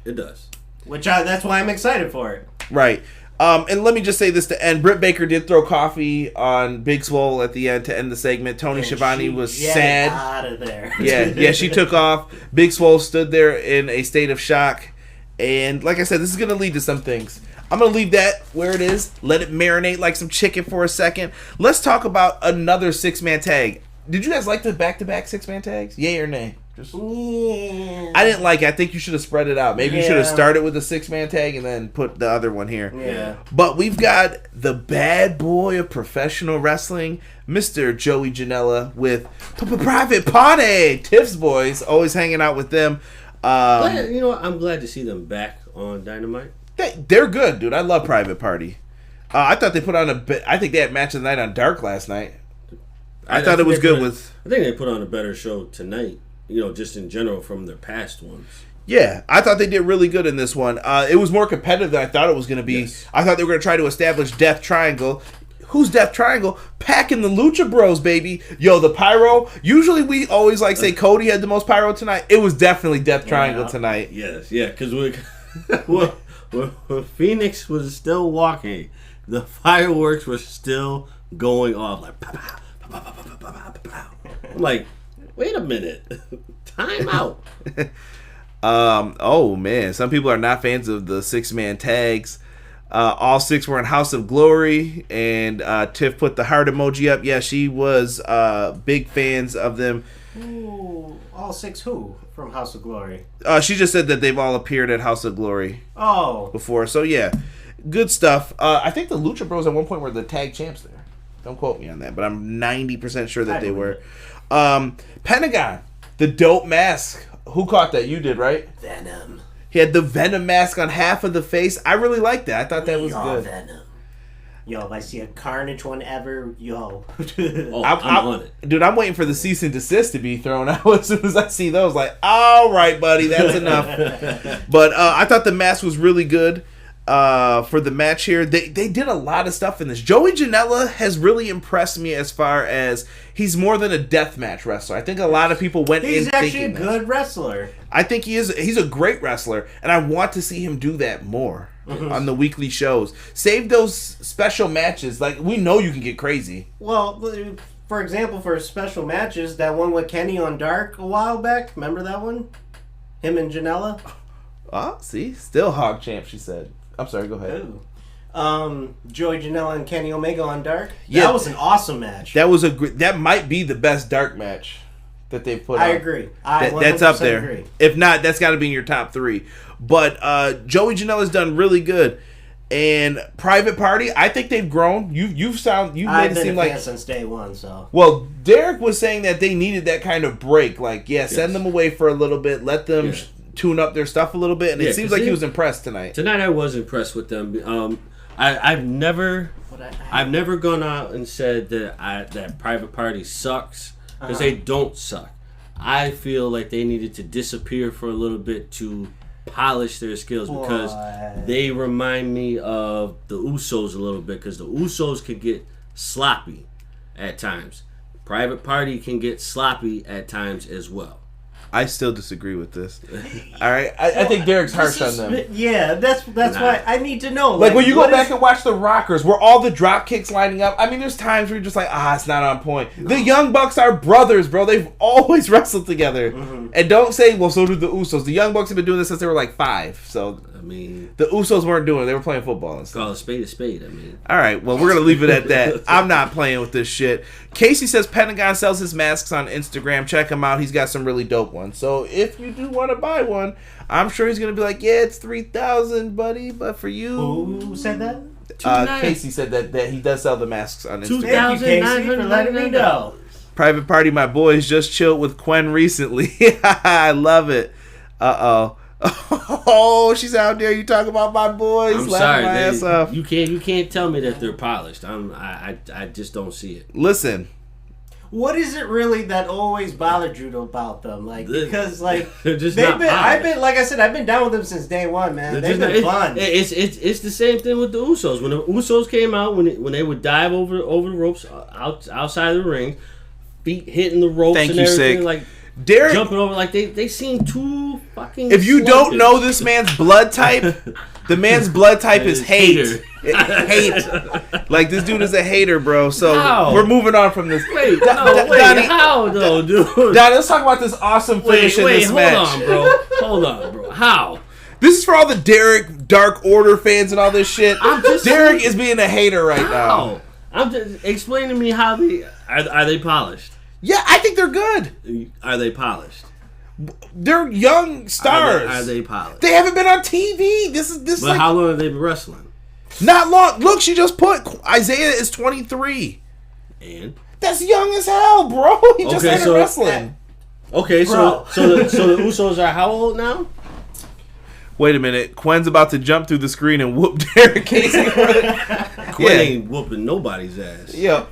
It does. That's why I'm excited for it. Right. And let me just say this to end. Britt Baker did throw coffee on Big Swole at the end to end the segment. Tony Schiavone was sad. Out of there. Yeah, she took off. Big Swole stood there in a state of shock. And like I said, this is going to lead to some things. I'm going to leave that where it is. Let it marinate like some chicken for a second. Let's talk about another six-man tag. Did you guys like the back-to-back six-man tags? Yay or nay? I didn't like it. I think you should have spread it out. Maybe you should have started with the six-man tag and then put the other one here. Yeah. But we've got the bad boy of professional wrestling, Mr. Joey Janela with Private Party. Tiff's boys, always hanging out with them. I'm glad to see them back on Dynamite. They're good, dude. I love Private Party. I thought they put on I think they had match of the night on Dark last night. I thought it was good I think they put on a better show tonight. Just in general from their past ones. Yeah, I thought they did really good in this one. It was more competitive than I thought it was going to be. Yes. I thought they were going to try to establish Death Triangle. Who's Death Triangle? Packing the Lucha Bros, baby. Yo, the pyro. Usually we always say Cody had the most pyro tonight. It was definitely Death Triangle tonight. Yes, yeah, because when Phoenix was still walking, the fireworks were still going off. Like, pow, pow, pow, pow, pow, pow, pow, pow. I'm like, wait a minute. Time out. Oh, man. Some people are not fans of the six-man tags. All six were in House of Glory, and Tiff put the heart emoji up. Yeah, she was big fans of them. Ooh, all six who from House of Glory? She just said that they've all appeared at House of Glory before. So, yeah. Good stuff. I think the Lucha Bros at one point were the tag champs there. Don't quote me on that, but I'm 90% sure that they were. Pentagon, the dope mask. Who caught that? You did, right? Venom. He had the Venom mask on half of the face. I really liked that. I thought that was good. Venom. Yo, if I see a Carnage one ever, yo. I'm on it. Dude, I'm waiting for the cease and desist to be thrown out as soon as I see those. Like, all right, buddy, that's enough. But I thought the mask was really good for the match here. They did a lot of stuff in this. Joey Janela has really impressed me as far as he's more than a deathmatch wrestler. I think a lot of people went in thinking he's actually a good wrestler. I think he is. He's a great wrestler, and I want to see him do that more. On the weekly shows. Save those special matches. Like, we know you can get crazy. Well, for example, for special matches, that one with Kenny on Dark a while back, remember that one? Him and Janela? Oh, see? Still Hog Champ, she said. I'm sorry, go ahead. Ooh. Joey Janela and Kenny Omega on Dark? Yeah, that was an awesome match. That might be the best Dark match that they've put on. I agree. That's up there. Agree. If not, that's got to be in your top 3. But Joey Janela's done really good, and Private Party, I think they've grown. You've made it seem like since day one. So well, Derek was saying that they needed that kind of break. Like, send them away for a little bit, let them tune up their stuff a little bit, and it seems like he was impressed tonight. Tonight, I was impressed with them. I've never gone out and said that Private Party sucks because they don't suck. I feel like they needed to disappear for a little bit to polish their skills because they remind me of the Usos a little bit because the Usos could get sloppy at times. Private Party can get sloppy at times as well. I still disagree with this. All right, I think Derek's harsh on them. Yeah, that's why I need to know. Like when you go back and watch the Rockers, where all the drop kicks lining up. I mean, there's times where you're just like, it's not on point. No. The Young Bucks are brothers, bro. They've always wrestled together. Mm-hmm. And don't say, well, so do the Usos. The Young Bucks have been doing this since they were like 5. So I mean, the Usos weren't doing it. They were playing football and stuff. Call a spade. I mean, all right. Well, we're gonna leave it at that. I'm not playing with this shit. Casey says Pentagon sells his masks on Instagram. Check him out. He's got some really dope ones. So if you do want to buy one, I'm sure he's gonna be like, yeah, it's $3,000, buddy. But for you, who said that? Casey said that he does sell the masks on Instagram. Thank you, Casey, for letting me know. Private Party, my boys just chilled with Quen recently. I love it. Oh, she's out there. You talk about my boys. I'm sorry, my ass off. You can't tell me that they're polished. I just don't see it. Listen, what is it really that always bothered you about them? Like because like they're just I've been down with them since day one, man. They've been fun. It's the same thing with the Usos. When the Usos came out, when they would dive over the ropes outside of the ring, feet hitting the ropes and everything, Sick. like Derek, jumping over, like they seem too fucking. If you don't know this man's blood type, the man's blood type is hate. Hate. Like, this dude is a hater, bro. So we're moving on from this. Wait, Donnie, how though, dude? Donnie, let's talk about this awesome finish in this match. Hold on, bro. How? This is for all the Derek Dark Order fans and all this shit. Derek is being a hater right now. I'm just explain to me how are they polished? Yeah, I think they're good. Are they polished? They're young stars. Are they polished? They haven't been on TV. But like, how long have they been wrestling? Not long. Look, she just put Isaiah is 23. And that's young as hell, bro. He just started wrestling. Okay, so the Usos are how old now? Wait a minute. Quen's about to jump through the screen and whoop Derek Casey. Quen ain't whooping nobody's ass. Yep.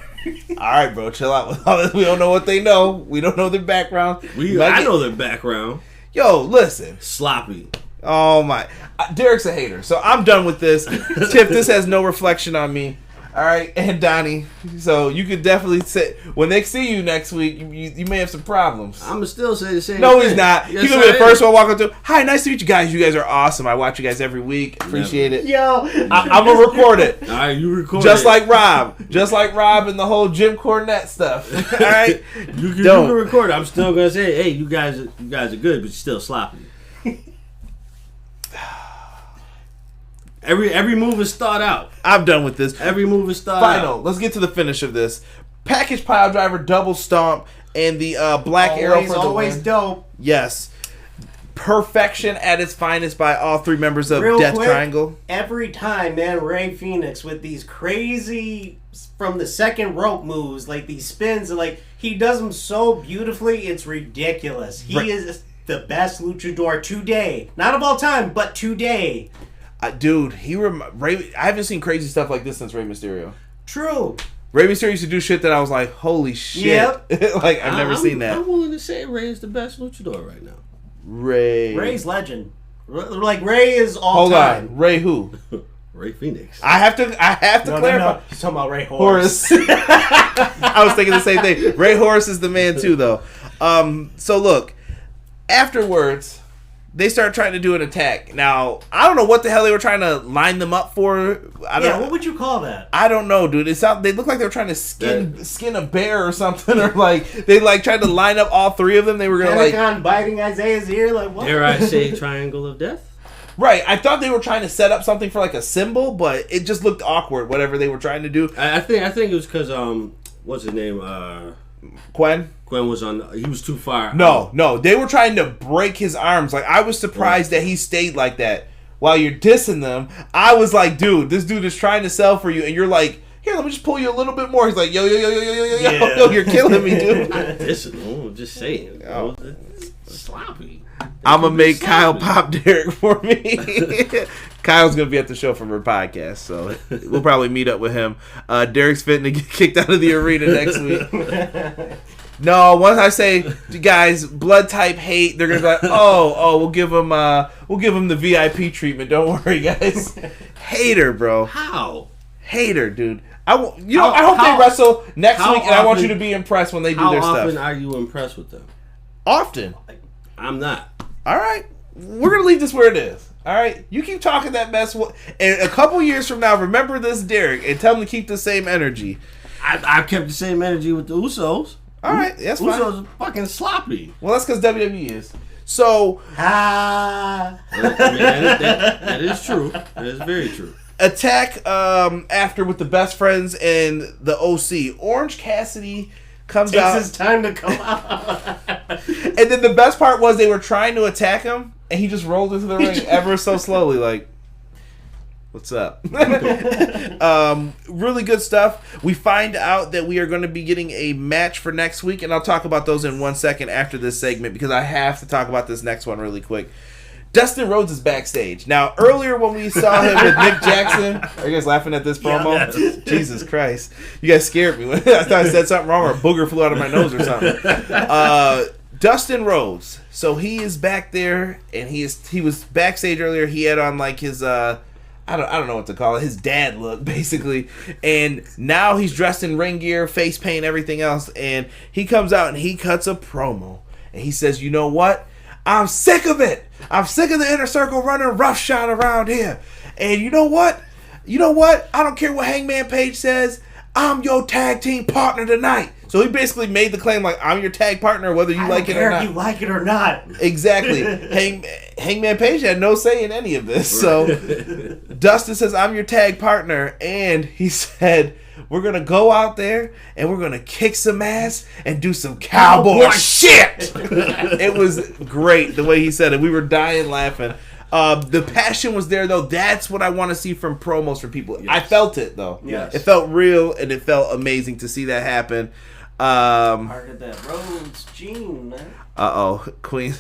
All right, bro. Chill out with all this. We don't know what they know. We don't know their background. I know their background. Yo, listen. Sloppy. Oh, my. Derek's a hater, so I'm done with this. Tiff, this has no reflection on me. All right, and Donnie. So you could definitely say, when they see you next week, you may have some problems. I'm going to still say the same No, thing. He's not. Yes, he's going to be the first one walking through. Hi, nice to meet you guys. You guys are awesome. I watch you guys every week. Appreciate it. Yo. I'm going to record it. All right, you record Just like Rob. Just like Rob and the whole Jim Cornette stuff. All right? You can record it. I'm still going to say, hey, you guys are good, but you're still sloppy. Every move is thought out. I'm done with this. Every move is thought out. Final. Let's get to the finish of this. Package pile driver, double stomp, and the black arrow for the win. Always dope. Yes. perfection at its finest by all three members of Real Death quick, Triangle. Every time, man, Rey Fenix with these crazy from the second rope moves, like these spins, and like he does them so beautifully, it's ridiculous. He is the best luchador today, not of all time, but today. Dude, I haven't seen crazy stuff like this since Rey Mysterio. True. Rey Mysterio used to do shit that I was like, holy shit. Yep. Like, I've never seen that. I'm willing to say Ray is the best luchador right now. Ray's legend. Like, Ray is all time. Hold on. Ray who? Ray Phoenix. I have to clarify. No. He's talking about Ray Horace. I was thinking the same thing. Ray Horace is the man too, though. So look, afterwards, they start trying to do an attack. Now, I don't know what the hell they were trying to line them up for. What would you call that? I don't know, dude. They look like they were trying to skin a bear or something, or like they like tried to line up all three of them. They were gonna Pentagon biting Isaiah's ear, like what? Dare I say Triangle of Death? Right. I thought they were trying to set up something for like a symbol, but it just looked awkward. Whatever they were trying to do. I think it was because what's his name? Quen was he was too far. No, they were trying to break his arms. Like, I was surprised that he stayed like that while you're dissing them. I was like, dude, this dude is trying to sell for you, and you're like, here, let me just pull you a little bit more. He's like, yo, you're killing me, dude. I'm just saying. Oh. It's sloppy. I'm gonna make Kyle pop Derek for me. Kyle's gonna be at the show from her podcast, so we'll probably meet up with him. Derek's fitting to get kicked out of the arena next week. No, once I say, guys, blood type hate, they're gonna be like, we'll give him the VIP treatment. Don't worry, guys. Hater, bro. How? Hater, dude. I hope they wrestle next week, and I want you to be impressed when they do their stuff. How often are you impressed with them? Often. I'm not. All right, we're gonna leave this where it is. All right, you keep talking that mess, and a couple years from now, remember this, Derek, and tell them to keep the same energy. I've kept the same energy with the Usos. All right, that's fine. Usos are fucking sloppy. Well, that's because WWE is. So, that is true. That is very true. Attack after with the best friends and the OC. Orange Cassidy comes out. Takes his time to come out. And then the best part was they were trying to attack him, and he just rolled into the ring ever so slowly, like, what's up? Really good stuff. We find out that we are going to be getting a match for next week, and I'll talk about those in 1 second after this segment, because I have to talk about this next one really quick. Dustin Rhodes is backstage. Now, earlier when we saw him with Nick Jackson, are you guys laughing at this promo? Yeah. Jesus Christ. You guys scared me. I thought I said something wrong or a booger flew out of my nose or something. Dustin Rhodes. So he is back there, and he was backstage earlier. He had on like his I don't know what to call it, his dad look, basically. And now he's dressed in ring gear, face paint, everything else, and he comes out and he cuts a promo. And he says, you know what? I'm sick of it. I'm sick of the Inner Circle running roughshod around here. And you know what? I don't care what Hangman Page says. I'm your tag team partner tonight. So he basically made the claim like, I'm your tag partner whether you like it or not. I don't care if you like it or not. Exactly. Hangman Page had no say in any of this. So Dustin says, I'm your tag partner. And he said, we're going to go out there and we're going to kick some ass and do some cowboy shit. It was great the way he said it. We were dying laughing. The passion was there, though. That's what I want to see from promos from people. Yes. I felt it, though. Yes. It felt real, and it felt amazing to see that happen. Part of that Rhodes gene, man. Queen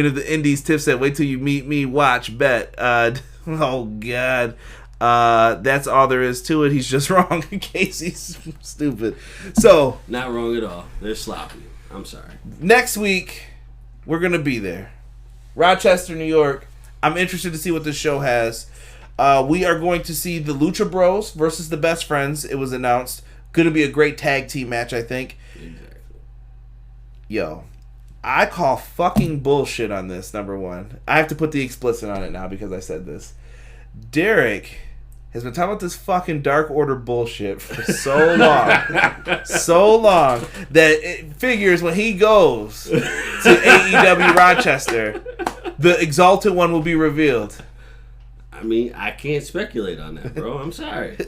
of the Indies tip said, wait till you meet me, watch, bet. Oh, God. That's all there is to it. He's just wrong in case he's stupid. So, not wrong at all. They're sloppy. I'm sorry. Next week, we're going to be there. Rochester, New York. I'm interested to see what this show has. We are going to see the Lucha Bros versus the Best Friends. It was announced. Going to be a great tag team match, I think. Exactly. Yo, I call fucking bullshit on this, number one. I have to put the explicit on it now because I said this. Derek has been talking about this fucking Dark Order bullshit for so long. That it figures when he goes to AEW Rochester, the Exalted One will be revealed. I mean, I can't speculate on that, bro. I'm sorry.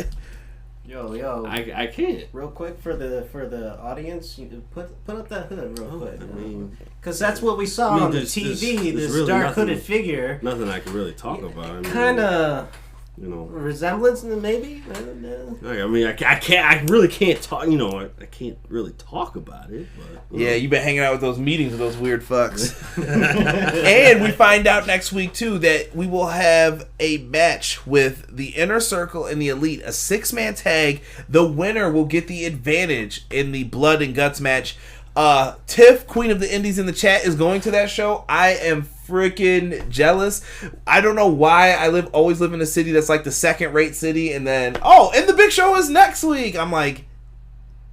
Yo. I can't. Real quick for the audience, you put up that hood real quick. I mean, because that's what we saw on the TV. This really dark hooded figure. Nothing I can really talk about. Kind of. You resemblance, maybe. I don't know. I mean, I really can't talk. I can't really talk about it. But you've been hanging out with those meetings with those weird fucks. And we find out next week too that we will have a match with the Inner Circle and the Elite, a 6-man tag. The winner will get the advantage in the Blood and Guts match. Tiff, Queen of the Indies in the chat, is going to that show. I am freaking jealous. I don't know why I always live in a city that's like the second-rate city, and then and the big show is next week. I'm like,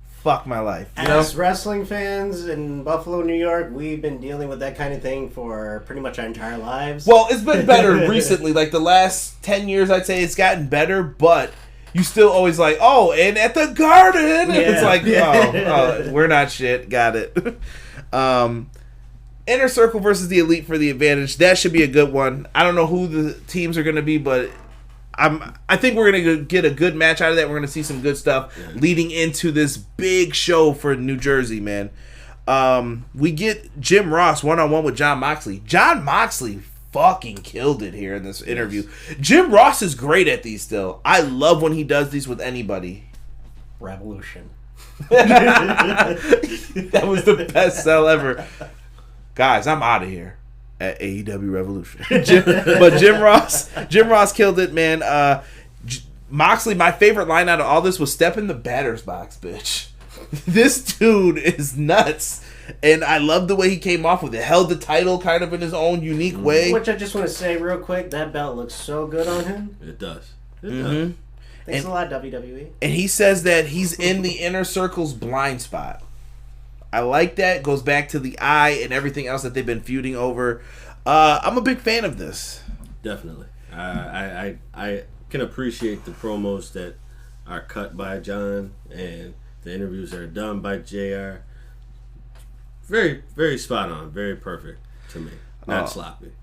fuck my life. As wrestling fans in Buffalo, New York, we've been dealing with that kind of thing for pretty much our entire lives. Well, it's been better recently. Like the last 10 years, I'd say it's gotten better, but you still always like, and at the Garden. Yeah. It's like, we're not shit. Got it. Inner Circle versus the Elite for the advantage. That should be a good one. I don't know who the teams are going to be, but I think we're going to get a good match out of that. We're going to see some good stuff leading into this big show for New Jersey, man. We get Jim Ross one-on-one with Jon Moxley. Jon Moxley fucking killed it here in this interview. Jim Ross is great at these still. I love when he does these with anybody. Revolution. That was the best sell ever. Guys, I'm out of here at AEW Revolution. But Jim Ross killed it, man. Moxley, my favorite line out of all this was "Step in the batter's box, bitch." This dude is nuts. And I love the way he came off with it. Held the title kind of in his own unique way. Which I just want to say real quick, that belt looks so good on him. It does. It does. Thanks a lot, WWE. And he says that he's in the Inner Circle's blind spot. I like that. Goes back to the eye and everything else that they've been feuding over. I'm a big fan of this. Definitely. I can appreciate the promos that are cut by John and the interviews that are done by JR. Very, very spot on. Very perfect to me. Not sloppy.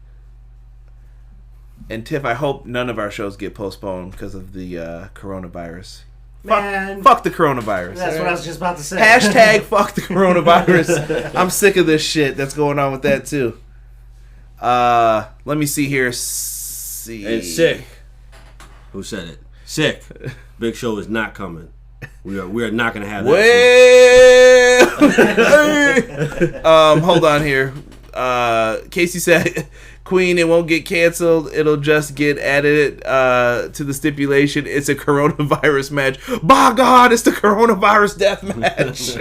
And Tiff, I hope none of our shows get postponed because of the coronavirus. Man. Fuck the coronavirus. That's what I was just about to say. Hashtag fuck the coronavirus. I'm sick of this shit that's going on with that too. Let me see here. And sick. Who said it? Sick. Big Show is not coming. We are not going to have that. Hold on here. Casey said, Queen, it won't get canceled. It'll just get added to the stipulation. It's a coronavirus match. By God, it's the coronavirus death match.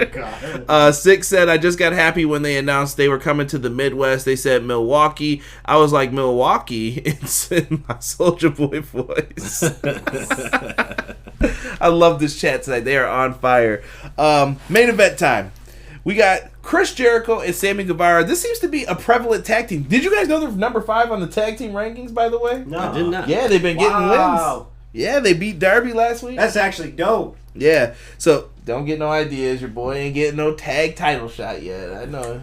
Six said, I just got happy when they announced they were coming to the Midwest. They said Milwaukee. I was like, Milwaukee? It's in my Soulja Boy voice. I love this chat tonight. They are on fire. Main event time. We got Chris Jericho and Sammy Guevara. This seems to be a prevalent tag team. Did you guys know they're number 5 on the tag team rankings, by the way? No. I did not. Yeah, they've been getting wins. Yeah, they beat Darby last week. That's actually dope. Yeah, so don't get no ideas. Your boy ain't getting no tag title shot yet. I know.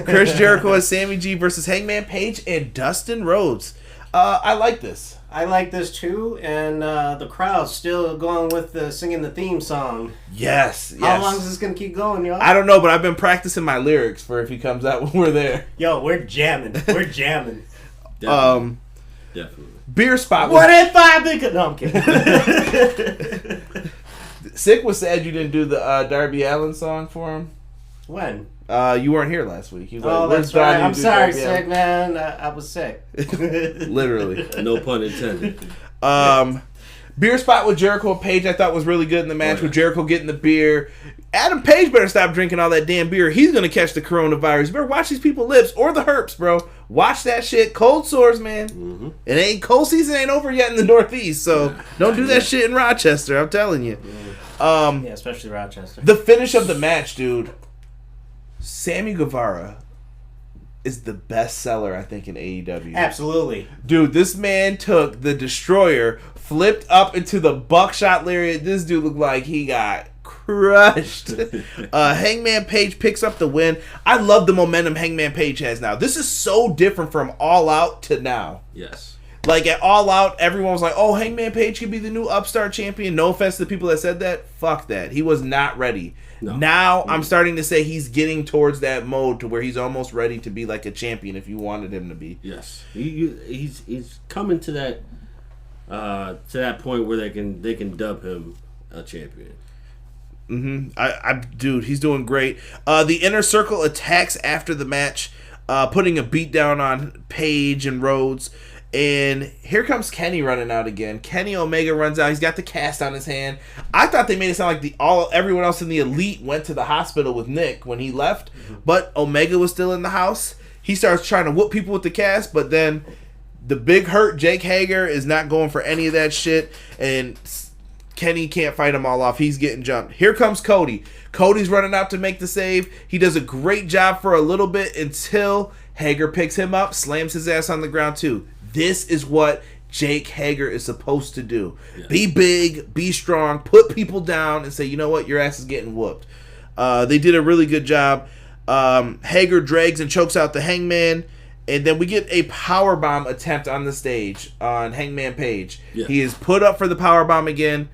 Chris Jericho and Sammy G versus Hangman Page and Dustin Rhodes. I like this. I like this too, and the crowd's still going with singing the theme song. Yes. How long is this going to keep going, y'all? I don't know, but I've been practicing my lyrics for if he comes out when we're there. Yo, we're jamming. We're jamming. Definitely. Beer spot. What if I think... No, I'm kidding. Sick was sad you didn't do the Darby Allin song for him. When? You weren't here last week. He was like, that's right. I'm sorry, Sick, man. I was sick. Literally. No pun intended. Beer spot with Jericho and Page I thought was really good in the match with Jericho getting the beer. Adam Page better stop drinking all that damn beer. He's going to catch the coronavirus. You better watch these people's lips or the herpes, bro. Watch that shit. Cold sores, man. Mm-hmm. It ain't cold season ain't over yet in the Northeast, so don't do that shit in Rochester. I'm telling you. Yeah, especially Rochester. The finish of the match, dude. Sammy Guevara is the best seller, I think, in AEW. Absolutely. Dude, this man took the Destroyer, flipped up into the buckshot lariat. This dude looked like he got crushed. Hangman Page picks up the win. I love the momentum Hangman Page has now. This is so different from All Out to now. Yes. Like, at All Out, everyone was like, oh, Hangman Page could be the new upstart champion. No offense to the people that said that. Fuck that. He was not ready. No. Now, I'm starting to say he's getting towards that mode to where he's almost ready to be like a champion if you wanted him to be. Yes. He's coming to that point where they can dub him a champion. Dude, he's doing great. The Inner Circle attacks after the match, putting a beat down on Page and Rhodes. And here comes Kenny running out again. Kenny Omega runs out. He's got the cast on his hand. I thought they made it sound like everyone else in the Elite went to the hospital with Nick when he left, but Omega was still in the house. He starts trying to whoop people with the cast, but then the big hurt Jake Hager is not going for any of that shit, and Kenny can't fight him all off. He's getting jumped. Here comes Cody. Cody's running out to make the save. He does a great job for a little bit until Hager picks him up, slams his ass on the ground too. This is what Jake Hager is supposed to do. Yeah. Be big, be strong, put people down, and say, you know what, your ass is getting whooped. They did a really good job. Hager drags and chokes out the Hangman, and then we get a powerbomb attempt on the stage on Hangman Page. Yeah. He is put up for the powerbomb again.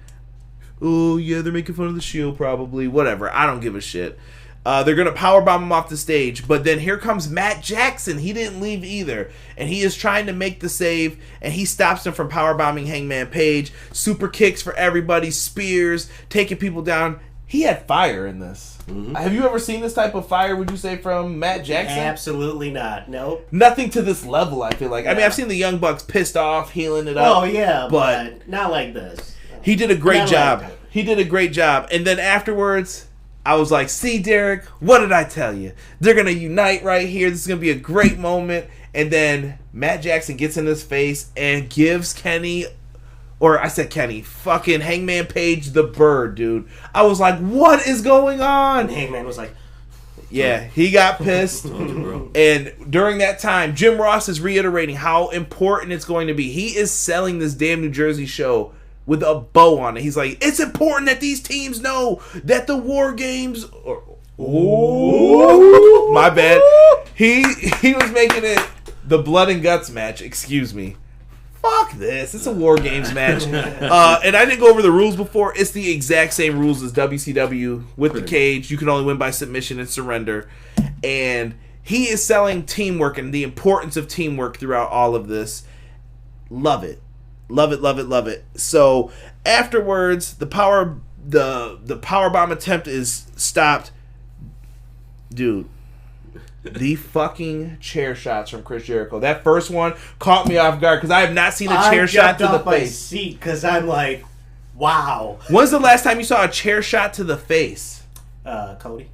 Oh, yeah, they're making fun of the Shield probably. Whatever, I don't give a shit. They're going to powerbomb him off the stage, but then here comes Matt Jackson. He didn't leave either, and he is trying to make the save, and he stops him from powerbombing Hangman Page. Super kicks for everybody, spears, taking people down. He had fire in this. Mm-hmm. Have you ever seen this type of fire, would you say, from Matt Jackson? Absolutely not. Nope. Nothing to this level, I feel like. Yeah. I mean, I've seen the Young Bucks pissed off, healing it up. Oh, yeah, but not like this. He did a great job. Like he did a great job. And then afterwards, I was like, see, Derek, what did I tell you? They're going to unite right here. This is going to be a great moment. And then Matt Jackson gets in his face and gives Kenny, or I said Kenny, fucking Hangman Page the bird, dude. I was like, what is going on? And Hangman was like, yeah, he got pissed. And during that time, Jim Ross is reiterating how important it's going to be. He is selling this damn New Jersey show with a bow on it. He's like, it's important that these teams know that the War Games... my bad. He was making it the Blood and Guts match. Excuse me. Fuck this. It's a War Games match. And I didn't go over the rules before. It's the exact same rules as WCW with the cage. You can only win by submission and surrender. And he is selling teamwork and the importance of teamwork throughout all of this. Love it. Love it, love it, love it. So afterwards, the powerbomb attempt is stopped. Dude, the fucking chair shots from Chris Jericho. That first one caught me off guard because I have not seen a chair shot to the face. I jumped off my seat because I'm like, wow. When's the last time you saw a chair shot to the face? Cody.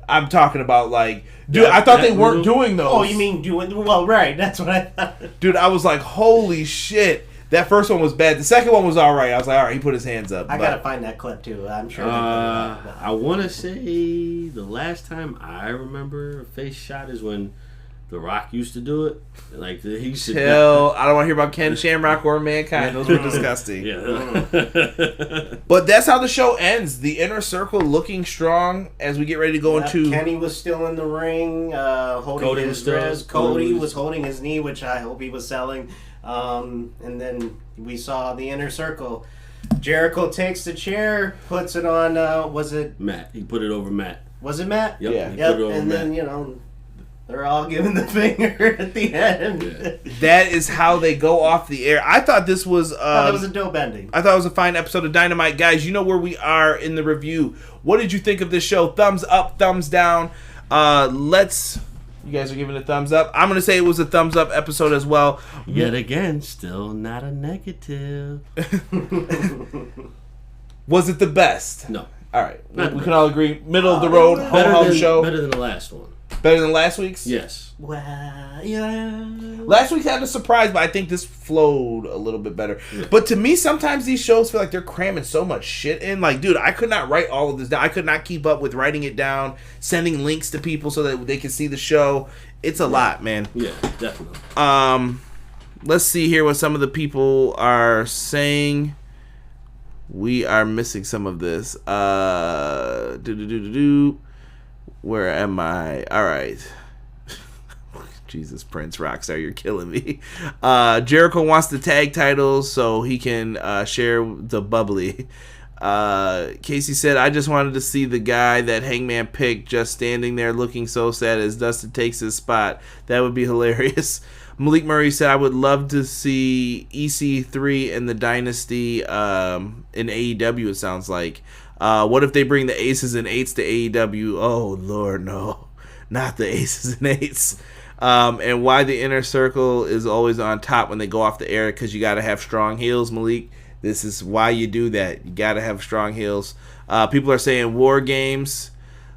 I'm talking about like, dude, I thought they weren't doing those. Oh, you mean doing, well, right, that's what I thought. Dude, I was like, holy shit. That first one was bad. The second one was all right. I was like, all right, he put his hands up. I got to find that clip, too. I'm sure. I want to say the last time I remember a face shot is when The Rock used to do it. Like, he used to... I don't want to hear about Ken Shamrock or Mankind. Those were disgusting. Yeah. But that's how the show ends. The Inner Circle looking strong as we get ready to go into... Kenny was still in the ring, holding his wrist. Cody was holding his knee, which I hope he was selling. And then we saw the Inner Circle. Jericho takes the chair, puts it on, was it... Matt. He put it over Matt. Was it Matt? Yep. Yeah. He put it over and Matt. Then, you know, they're all giving the finger at the end. Yeah. That is how they go off the air. I thought this was... that was a dope ending. I thought it was a fine episode of Dynamite. Guys, you know where we are in the review. What did you think of this show? Thumbs up, thumbs down. You guys are giving a thumbs up. I'm going to say it was a thumbs up episode as well. Yet again, still not a negative. Was it the best? No. All right. We can all agree. Middle of the road, home show. Better than the last one. Better than last week's? Yes. Well, yeah. Last week had a surprise, but I think this flowed a little bit better. Yeah. But to me, sometimes these shows feel like they're cramming so much shit in. Like, dude, I could not write all of this down. I could not keep up with writing it down, sending links to people so that they can see the show. It's a lot, man. Yeah, definitely. Let's see here what some of the people are saying. We are missing some of this. Where am I? All right. Jesus, Prince Rockstar, you're killing me. Jericho wants the tag titles so he can share the bubbly. Casey said, I just wanted to see the guy that Hangman picked just standing there looking so sad as Dustin takes his spot. That would be hilarious. Malik Murray said, I would love to see EC3 and the Dynasty in AEW, it sounds like. What if they bring the Aces and Eights to AEW? Oh, Lord, no. Not the Aces and Eights. And why the Inner Circle is always on top when they go off the air, because you got to have strong heels, Malik. This is why you do that. You got to have strong heels. People are saying War Games.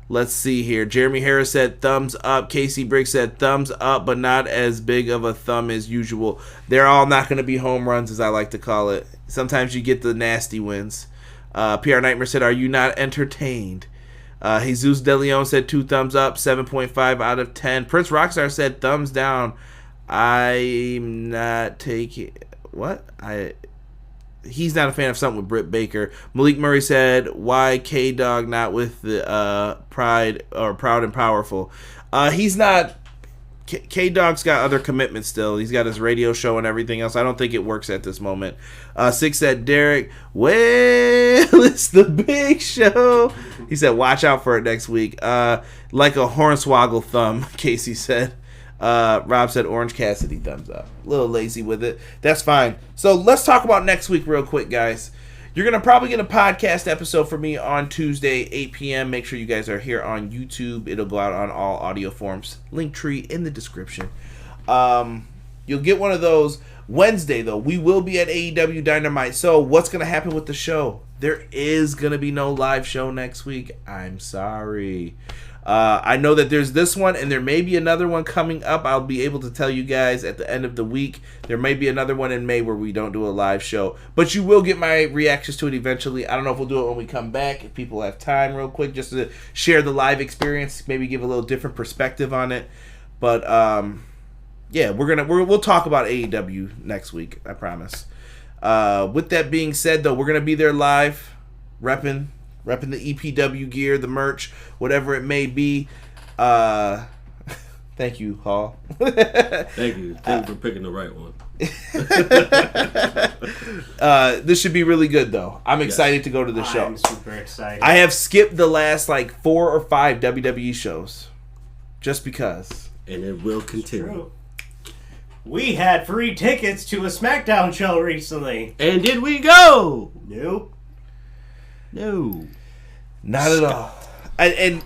Let's see here. Jeremy Harris said thumbs up. Casey Briggs said thumbs up, but not as big of a thumb as usual. They're all not going to be home runs, as I like to call it. Sometimes you get the nasty wins. PR Nightmare said, are you not entertained? Jesus De Leon said 2 thumbs up, 7.5 out of 10. Prince Rockstar said thumbs down. I'm not taking... What? He's not a fan of something with Britt Baker. Malik Murray said, why K-Dog not with the Proud and Powerful? He's not... K-Dog's got other commitments still. He's got his radio show and everything else. I don't think it works at this moment. Six said, Derek, well, it's the big show. He said, watch out for it next week. Like a hornswoggle thumb, Casey said. Rob said Orange Cassidy, thumbs up. A little lazy with it. That's fine. So let's talk about next week real quick, guys. You're going to probably get a podcast episode for me on Tuesday, 8 p.m. Make sure you guys are here on YouTube. It'll go out on all audio forms. Linktree in the description. You'll get one of those. Wednesday, though, we will be at AEW Dynamite. So what's going to happen with the show? There is going to be no live show next week. I'm sorry. I know that there's this one, and there may be another one coming up. I'll be able to tell you guys at the end of the week. There may be another one in May where we don't do a live show. But you will get my reactions to it eventually. I don't know if we'll do it when we come back, if people have time real quick, just to share the live experience, maybe give a little different perspective on it. But, yeah, we'll talk about AEW next week, I promise. With that being said, though, we're going to be there live, repping the EPW gear, the merch, whatever it may be. Thank you, Hall. Thank you. Thank you for picking the right one. This should be really good, though. I'm excited to go to the show. I'm super excited. I have skipped the last 4 or 5 WWE shows just because. And it will continue. We had free tickets to a SmackDown show recently. And did we go? Nope. No. Not at all. I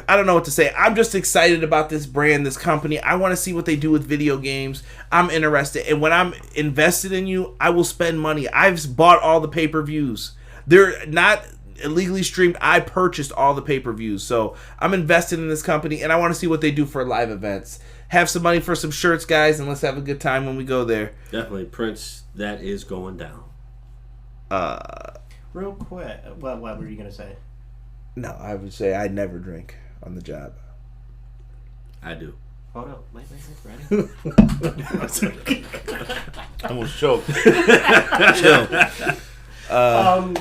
don't know what to say. I'm just excited about this brand, this company. I want to see what they do with video games. I'm interested. And when I'm invested in you, I will spend money. I've bought all the pay-per-views. They're not illegally streamed. I purchased all the pay-per-views. So I'm invested in this company, and I want to see what they do for live events. Have some money for some shirts, guys, and let's have a good time when we go there. Definitely. Prince, that is going down. Real quick, what were you going to say? No, I would say I never drink on the job. I do. Hold on. Wait, ready? I almost choked. Chill.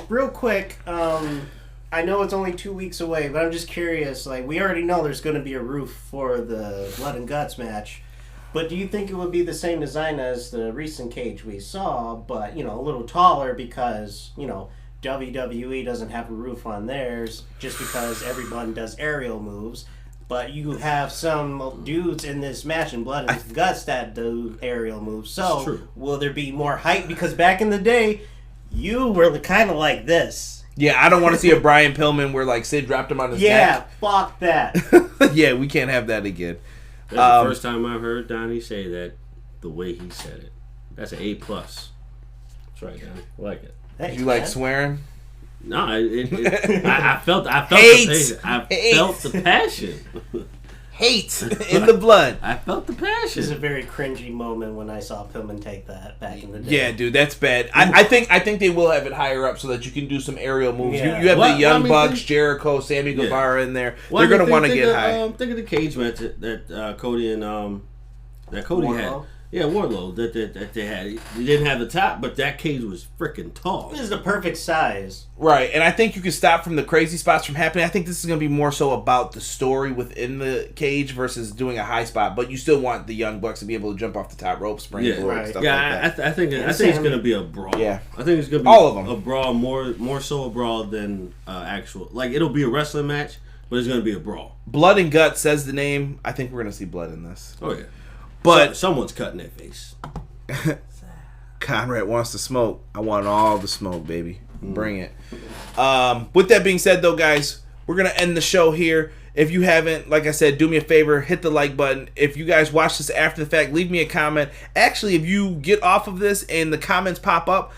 Real quick, I know it's only 2 weeks away, but I'm just curious. We already know there's going to be a roof for the Blood and Guts match. But do you think it would be the same design as the recent cage we saw, but, a little taller because, WWE doesn't have a roof on theirs just because everyone does aerial moves. But you have some dudes in this match in Blood and Guts that do aerial moves. So will there be more height? Because back in the day, you were kind of like this. Yeah, I don't want to see a Brian Pillman where Sid dropped him on his neck. Yeah, fuck that. Yeah, we can't have that again. That's the first time I heard Donnie say that the way he said it. That's an A+. That's right, Donnie. I like it. Did you like swearing? No, I felt Hate. I felt the passion. Hate in the blood. I felt the passion. It was a very cringy moment when I saw Pillman take that back in the day. Yeah, dude, that's bad. I think they will have it higher up so that you can do some aerial moves. Yeah. You have the Young Bucks, Jericho, Sammy Guevara in there. They're gonna want to get high. Think of the cage match that Cody and that Cody had. Yeah, Warlow that they had. They didn't have the top, but that cage was freaking tall. This is the perfect size. Right, and I think you can stop from the crazy spots from happening. I think this is going to be more so about the story within the cage versus doing a high spot, but you still want the Young Bucks to be able to jump off the top rope, springboard, and stuff like that. I think it's going to be a brawl. Yeah. I think it's going to be all of them. A brawl, more so a brawl than actual. Like, it'll be a wrestling match, but it's going to be a brawl. Blood and Guts says the name. I think we're going to see blood in this. Oh, yeah. But someone's cutting their face. Conrad wants to smoke. I want all the smoke, baby. Bring it. With that being said, though, guys, we're going to end the show here. If you haven't, like I said, do me a favor, hit the like button. If you guys watch this after the fact, leave me a comment. Actually, if you get off of this and the comments pop up,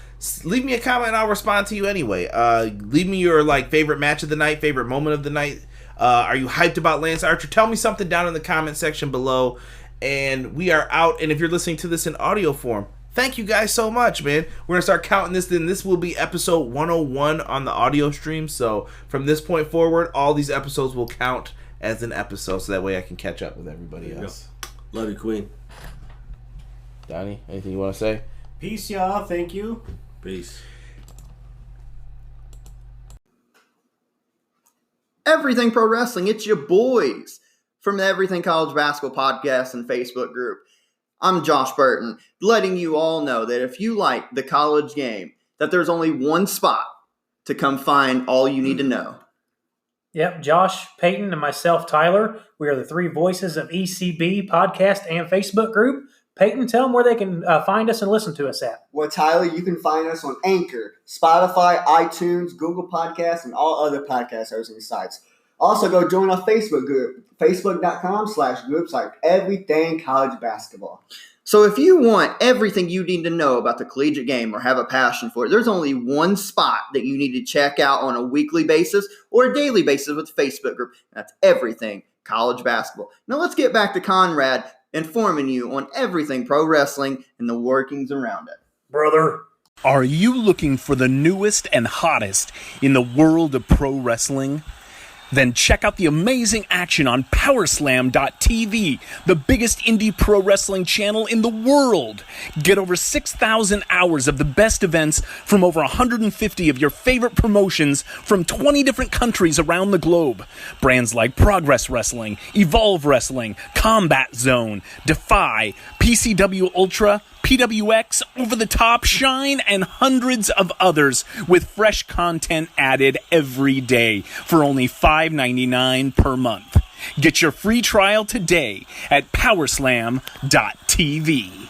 leave me a comment and I'll respond to you anyway. Leave me your favorite match of the night, favorite moment of the night. Are you hyped about Lance Archer? Tell me something down in the comment section below. And we are out. And if you're listening to this in audio form, thank you guys so much, man. We're going to start counting this. Then this will be episode 101 on the audio stream. So from this point forward, all these episodes will count as an episode. So that way I can catch up with everybody else. Love you, Queen. Donnie, anything you want to say? Peace, y'all. Thank you. Peace. Everything Pro Wrestling, it's your boys from the Everything College Basketball Podcast and Facebook group. I'm Josh Burton, letting you all know that if you like the college game, that there's only one spot to come find all you need to know. Yep, Josh, Peyton, and myself, Tyler. We are the three voices of ECB Podcast and Facebook group. Peyton, tell them where they can find us and listen to us at. Well, Tyler, you can find us on Anchor, Spotify, iTunes, Google Podcasts, and all other podcast hosting sites. Also, go join our Facebook group, facebook.com/groups like Everything College Basketball. So if you want everything you need to know about the collegiate game or have a passion for it, there's only one spot that you need to check out on a weekly basis or a daily basis with the Facebook group. That's Everything College Basketball. Now let's get back to Conrad informing you on everything pro wrestling and the workings around it. Brother. Are you looking for the newest and hottest in the world of pro wrestling? Then check out the amazing action on Powerslam.tv, the biggest indie pro wrestling channel in the world. Get over 6,000 hours of the best events from over 150 of your favorite promotions from 20 different countries around the globe. Brands like Progress Wrestling, Evolve Wrestling, Combat Zone, Defy, PCW Ultra, PWX, Over the Top, Shine, and hundreds of others with fresh content added every day for only $5.99 per month. Get your free trial today at Powerslam.tv.